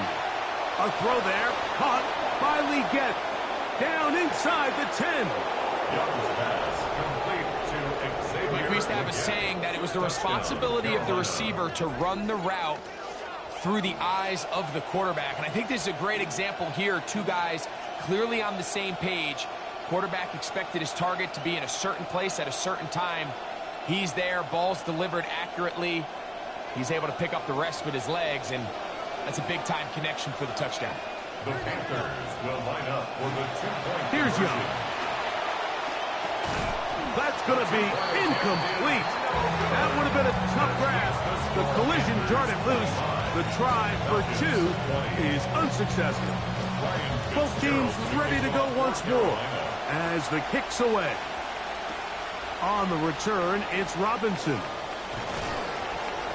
A throw there, caught by Legette. Down inside the 10. Young's pass complete to Xavier. Like we used to have a saying that it was the responsibility of the receiver to run the route through the eyes of the quarterback. And I think this is a great example here. 2 guys clearly on the same page. Quarterback expected his target to be in a certain place at a certain time. He's there, ball's delivered accurately. He's able to pick up the rest with his legs, and that's a big-time connection for the touchdown. The Panthers will line up for the 2-point. Here's Young. That's going to be incomplete. That would have been a tough grasp. The collision jarred it loose. The try for 2 is unsuccessful. Both teams ready to go once more as the kick's away. On the return, it's Robinson.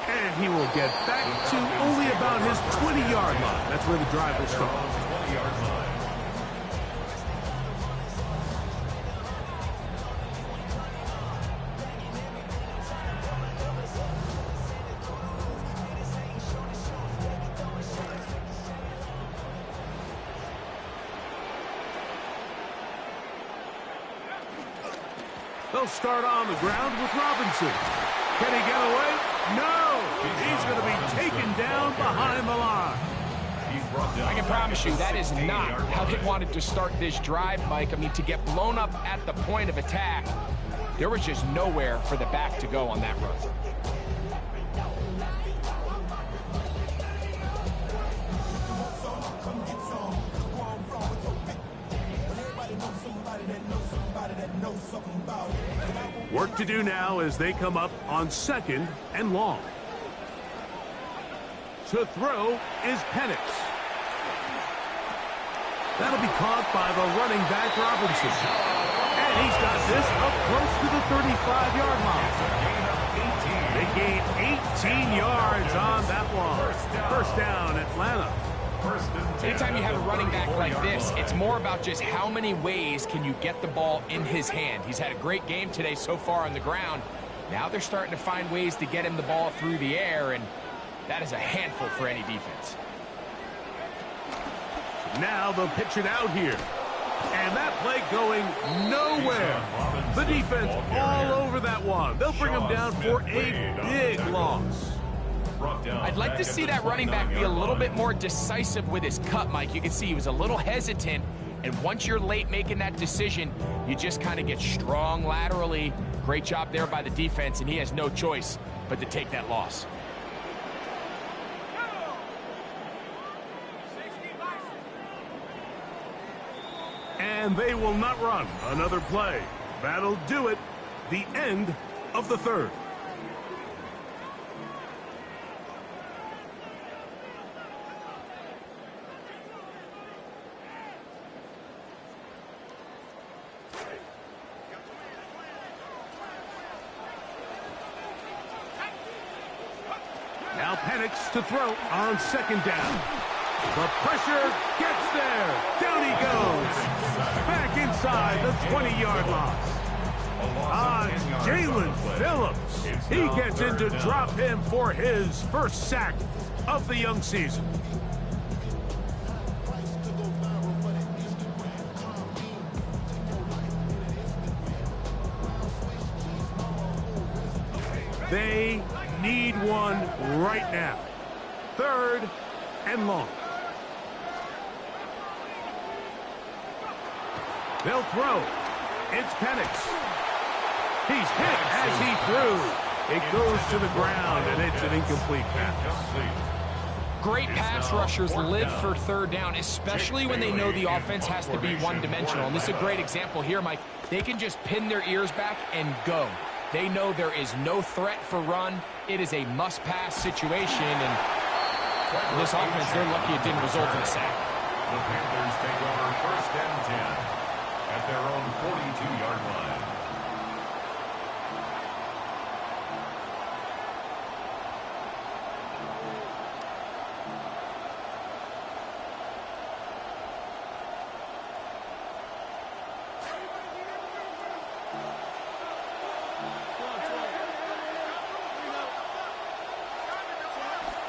And he will get back to only about his 20-yard line. That's where the drive will start. 20-yard line. They'll start on the ground with Robinson. Can he get away? No! He's going to be taken down behind the line. I can promise you that is not how they wanted to start this drive, Mike. I mean, to get blown up at the point of attack, there was just nowhere for the back to go on that run. Work to do now as they come up on 2nd and long. To throw is Penix. That'll be caught by the running back Robinson. And he's got this up close to the 35-yard line. They gain 18 yards on that one. First down, Atlanta. Anytime you have a running back like this, it's more about just how many ways can you get the ball in his hand. He's had a great game today so far on the ground. Now they're starting to find ways to get him the ball through the air, and that is a handful for any defense. Now they'll pitch it out here. And that play going nowhere. The defense all over that one. They'll bring him down for a big loss. I'd like to see that running back be a little bit more decisive with his cut, Mike. You can see he was a little hesitant, and once you're late making that decision, you just kind of get strong laterally. Great job there by the defense, and he has no choice but to take that loss. And they will not run another play. That'll do it. The end of the 3rd. Now Penix to throw on 2nd down. The pressure gets there. Down he goes. Back inside the 20-yard line. Jalen Phillips. He gets in to drop him for his first sack of the young season. They need one right now. 3rd and long. They'll throw. It's Penix. He's hit as he threw. It goes to the ground, and it's an incomplete pass. Great pass rushers live for 3rd down, especially when they know the offense has to be one-dimensional. And this is a great example here, Mike. They can just pin their ears back and go. They know there is no threat for run. It is a must-pass situation, and for this offense, they're lucky it didn't result in a sack. The Panthers take over 1st and 10 at their own 42-yard line.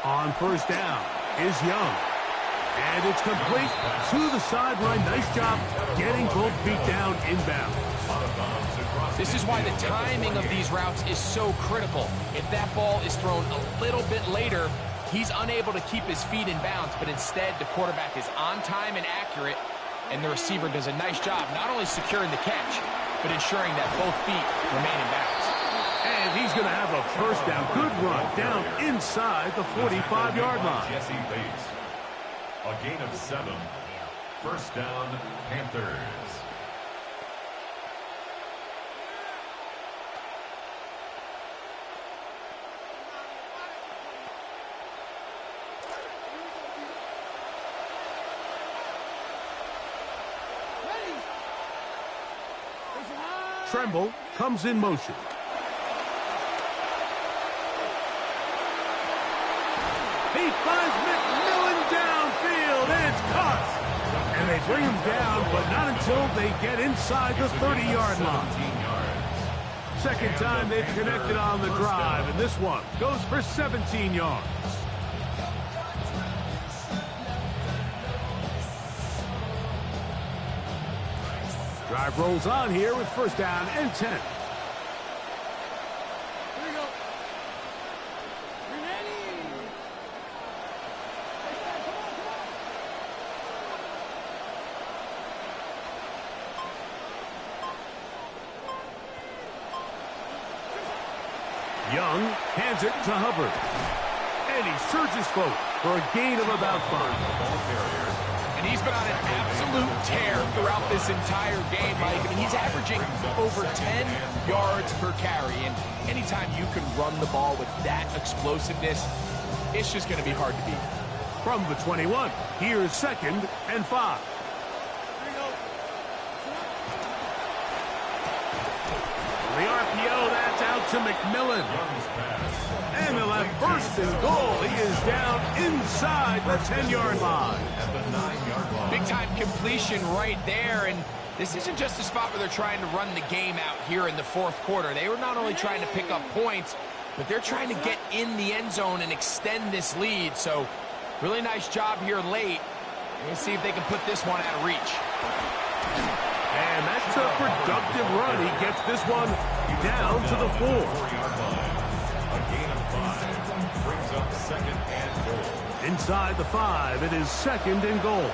On 1st down is Young. And it's complete to the sideline. Nice job getting both feet down inbounds. This is why the timing of these routes is so critical. If that ball is thrown a little bit later, he's unable to keep his feet in bounds, but instead the quarterback is on time and accurate, and the receiver does a nice job not only securing the catch, but ensuring that both feet remain in bounds. And he's going to have a 1st down. Good run down inside the 45-yard line. Jesse Bates. A gain of 7. 1st down, Panthers. Tremble comes in motion. He finds McMillan downfield, and it's caught. And they bring him down, but not until they get inside the 30-yard line. 2nd time they've connected on the drive, and this one goes for 17 yards. Drive rolls on here with 1st down and 10. Young hands it to Hubbard. And he surges forward for a gain of about 5. And he's been on an absolute tear throughout this entire game, Mike. I mean, he's averaging over 10 yards per carry. And anytime you can run the ball with that explosiveness, it's just going to be hard to beat. From the 21, here's 2nd and 5. The RPO, that's out to McMillan. And they'll have 1st and goal. He is down inside the 10-yard line. Big-time completion right there, and this isn't just a spot where they're trying to run the game out here in the 4th quarter. They were not only trying to pick up points, but they're trying to get in the end zone and extend this lead. So, really nice job here late. Let's see if they can put this one out of reach. And that's a productive run. He gets this one down to the 4. A gain of 5 brings up 2nd and goal. Inside the 5, it is 2nd and goal.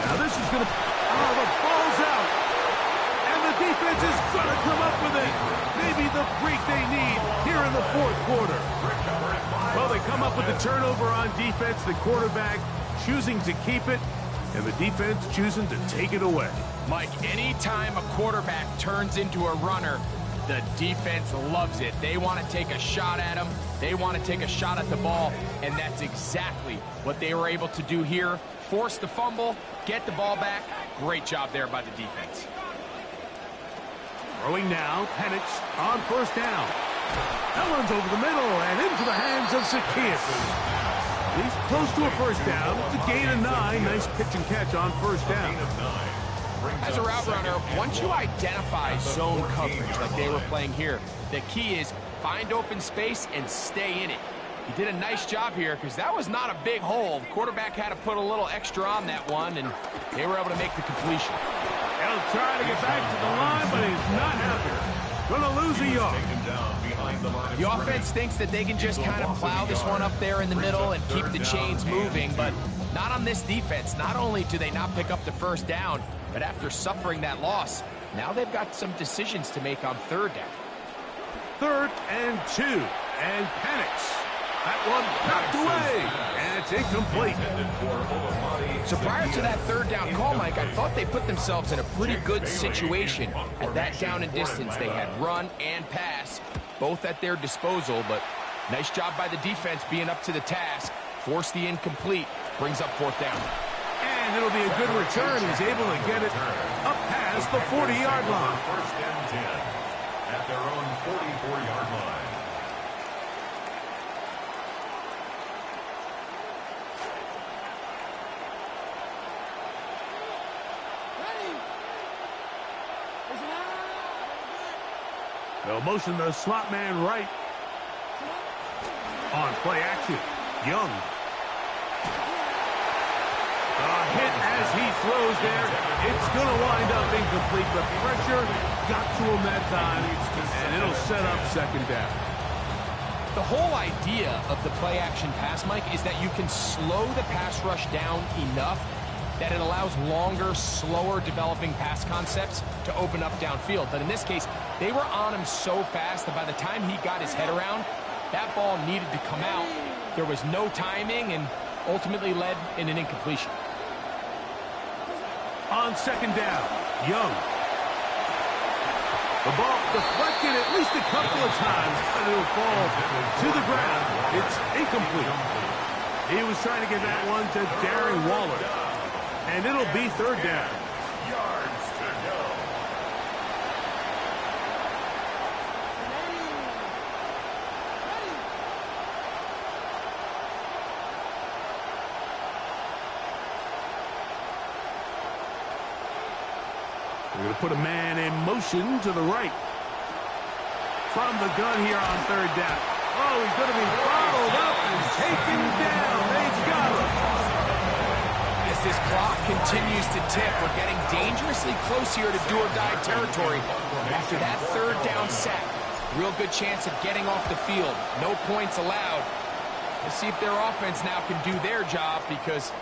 Now this is going to... Oh, the ball's out. And the defense is going to come up with it. Maybe the break they need here in the 4th quarter. Well, they come up with the turnover on defense. The quarterback choosing to keep it, and the defense choosing to take it away. Mike, anytime a quarterback turns into a runner, the defense loves it. They want to take a shot at him. They want to take a shot at the ball, and that's exactly what they were able to do here. Force the fumble, get the ball back. Great job there by the defense. Throwing now, Penix on first down. That one's over the middle and into the hands of Zacchaeus. He's close to a first down. It's a gain of 9. Nice pitch and catch on first down. As a route runner, once you identify zone coverage like they were playing here, the key is find open space and stay in it. He did a nice job here because that was not a big hole. The quarterback had to put a little extra on that one, and they were able to make the completion. He'll try to get back to the line, but he's not happy. Gonna lose a yard. The offense thinks that they can just kind of plow this one up there in the middle and keep the chains moving, but not on this defense. Not only do they not pick up the first down, but after suffering that loss, now they've got some decisions to make on third down. 3rd and 2, and Penix. That one knocked away, and it's incomplete. So prior to that third down call, Mike, I thought they put themselves in a pretty good situation. At that down and distance, they had run and pass, both at their disposal, but nice job by the defense being up to the task. Forced the incomplete, brings up 4th down. And it'll be a good return. He's able to get it up past the 40-yard line. 1st and 10 at their own 44-yard line. They'll motion the slot man right. On play action, Young. A hit as he throws there. It's going to wind up incomplete. The pressure got to him that time, and it'll set up 2nd down. The whole idea of the play action pass, Mike, is that you can slow the pass rush down enough that it allows longer, slower developing pass concepts to open up downfield. But in this case, they were on him so fast that by the time he got his head around, that ball needed to come out. There was no timing and ultimately led in an incompletion. On 2nd down, Young. The ball deflected at least a couple of times, and it'll fall to the ground. It's incomplete. He was trying to get that one to Darren Waller. And it'll be 3rd down. Yards to go. We're going to put a man in motion to the right. From the gun here on 3rd down. Oh, he's going to be followed up and taken down. They've got him. As this clock continues to tick, we're getting dangerously close here to do-or-die territory. After that 3rd down sack, real good chance of getting off the field. No points allowed. Let's see if their offense now can do their job, because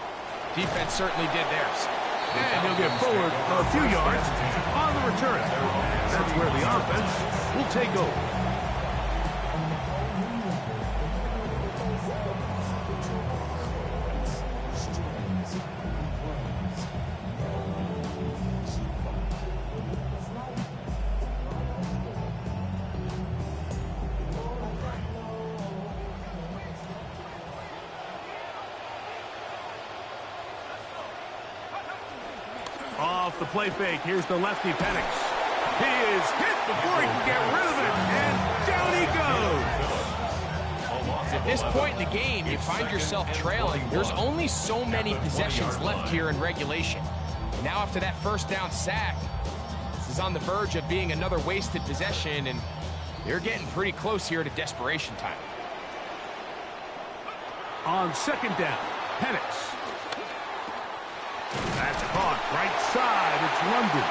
defense certainly did theirs. And he'll get forward a few yards on the return. That's where the offense will take over. Off the play fake, here's the lefty Penix. He is hit before he can get rid of it, and down he goes. At this point in the game, you find yourself trailing. There's only so many possessions left here in regulation. And now after that 1st down sack, this is on the verge of being another wasted possession, and they're getting pretty close here to desperation time. On 2nd down, Penix. That's caught right side. It's London.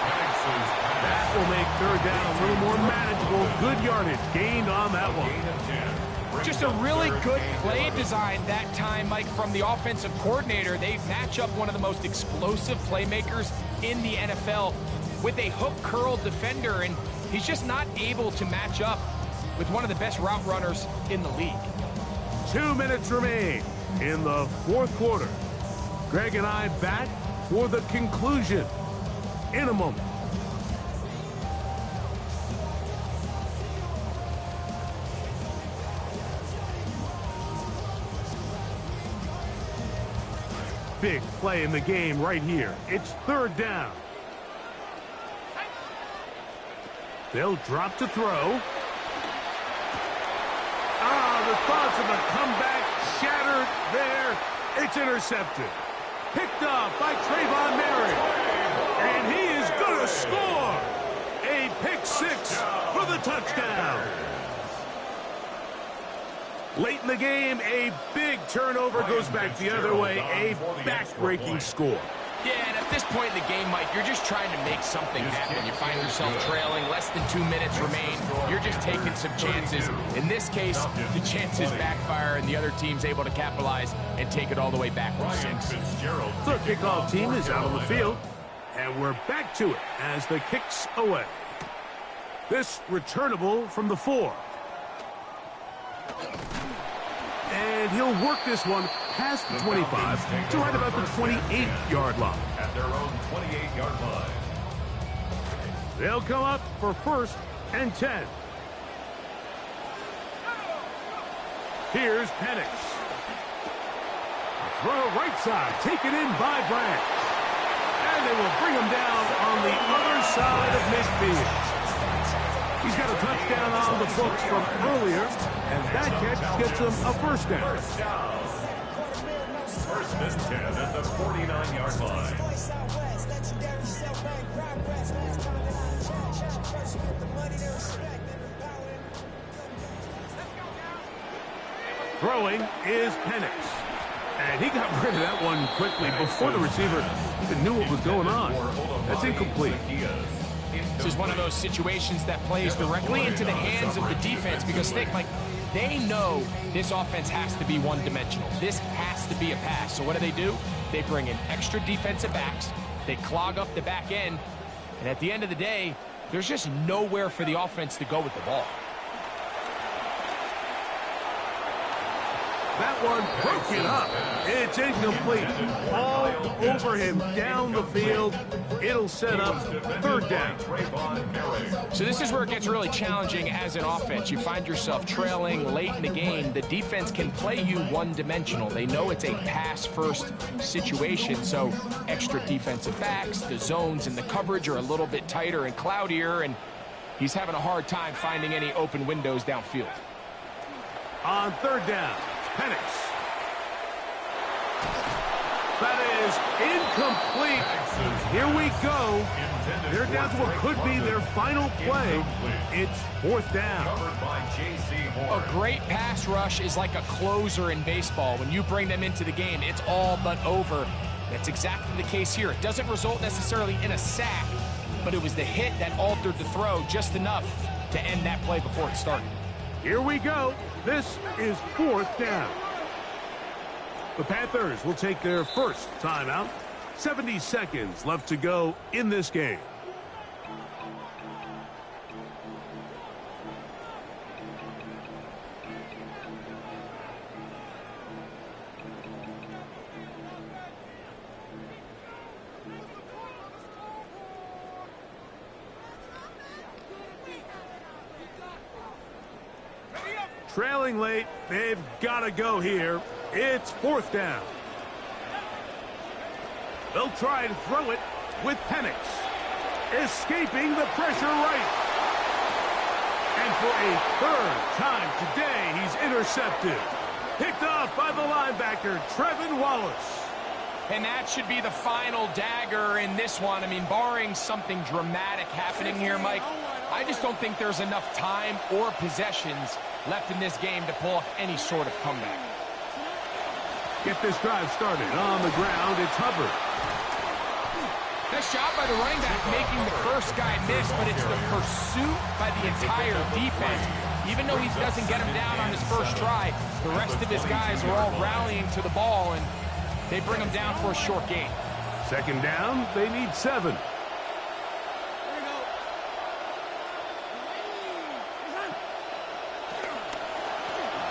That will make 3rd down a little more manageable. Good yardage gained on that one. Just a really good play design that time, Mike, from the offensive coordinator. They match up one of the most explosive playmakers in the NFL with a hook curl defender, and he's just not able to match up with one of the best route runners in the league. 2 minutes remain in the 4th quarter. Greg and I back for the conclusion in a moment. Big play in the game right here. It's 3rd down. They'll drop to throw. The thoughts of a comeback shattered there. It's intercepted. Picked up by Trayvon Merritt. And he is going to score. A pick six for the touchdown. Late in the game, a big turnover goes back the other way. A back-breaking score. Yeah, and at this point in the game, Mike, you're just trying to make something happen. You find yourself trailing, less than 2 minutes remain. You're just taking some chances. In this case, the chances backfire, and the other team's able to capitalize and take it all the way back for 6. The kickoff team is out on the field, and we're back to it as the kick's away. This returnable from the 4. And he'll work this one past the 25 to right about the 28-yard line. At their own 28-yard line. They'll come up for 1st and 10. Here's Penix. Throw right side, taken in by Branch. And they will bring him down on the other side of midfield. He's got a touchdown on the books from earlier, and that catch gets him a 1st down. 1st and 10 at the 49-yard line. Throwing is Penix. And he got rid of that one quickly before the receiver even knew what was going on. That's incomplete. This is one of those situations that plays directly into the hands of the defense because they know this offense has to be one-dimensional. This has to be a pass. So what do? They bring in extra defensive backs. They clog up the back end. And at the end of the day, there's just nowhere for the offense to go with the ball. That one broken up. It's incomplete. All over him down the field. It'll set up 3rd down. So this is where it gets really challenging as an offense. You find yourself trailing late in the game. The defense can play you one-dimensional. They know it's a pass-first situation, so extra defensive backs, the zones and the coverage are a little bit tighter and cloudier, and he's having a hard time finding any open windows downfield. On 3rd down. Penix. That is incomplete. Here we go. They're down to what could be their final play. It's 4th down. A great pass rush is like a closer in baseball. When you bring them into the game, it's all but over. That's exactly the case here. It doesn't result necessarily in a sack, but it was the hit that altered the throw just enough to end that play before it started. Here we go. This is 4th down. The Panthers will take their 1st timeout. 70 seconds left to go in this game. Trailing late, they've got to go here. It's 4th down. They'll try and throw it with Penix. Escaping the pressure right. And for a 3rd time today, he's intercepted. Picked off by the linebacker, Trevin Wallace. And that should be the final dagger in this one. I mean, barring something dramatic happening here, Mike, I just don't think there's enough time or possessions left in this game to pull off any sort of comeback. Get this drive started. On the ground, it's Hubbard. Nice job by the running back making the first guy miss, but it's the pursuit by the entire defense. Even though he doesn't get him down on his first try, the rest of his guys are all rallying to the ball, and they bring him down for a short gain. 2nd down, they need 7.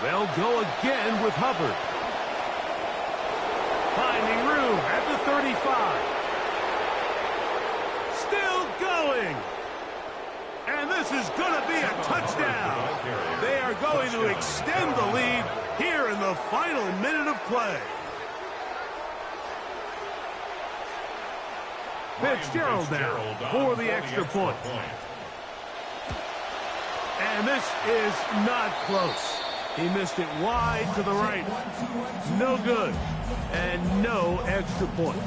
They'll go again with Hubbard. Finding room at the 35. Still going. And this is going to be a touchdown. They are going to extend the lead here in the final minute of play. Fitzgerald now for the extra point. And this is not close. He missed it wide to the right. No good. And no extra points.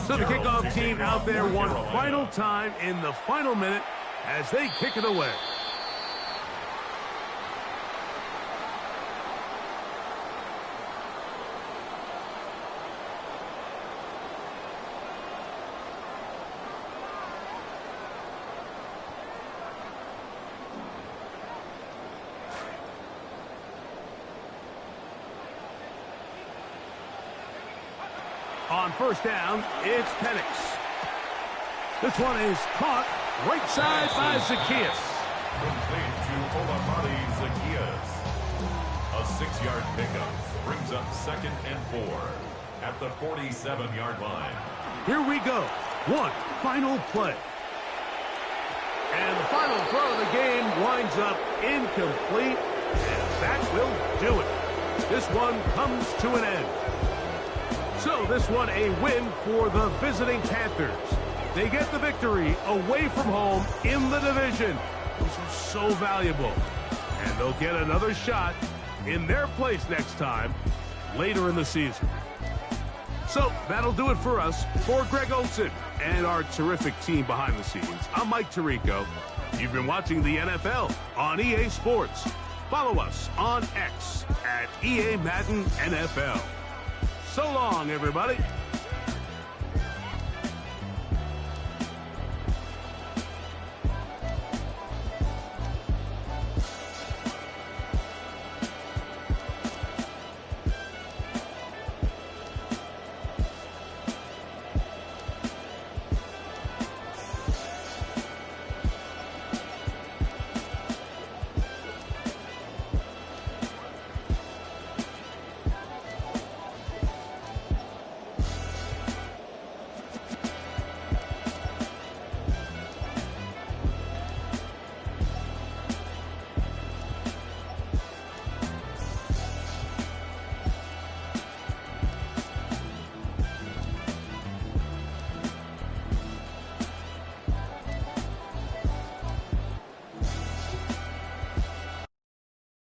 So the kickoff team out there one final time in the final minute as they kick it away. On first down, it's Penix. This one is caught right side by Zaccheaus. Complete to Olamide Zaccheaus. A 6-yard pickup brings up 2nd and 4 at the 47-yard line. Here we go. One final play. And the final throw of the game winds up incomplete. And that will do it. This one comes to an end. So this one a win for the visiting Panthers. They get the victory away from home in the division, which is so valuable. And they'll get another shot in their place next time later in the season. So that'll do it for us. For Greg Olsen and our terrific team behind the scenes, I'm Mike Tirico. You've been watching the NFL on EA Sports. Follow us on X at EA Madden NFL. So long, everybody.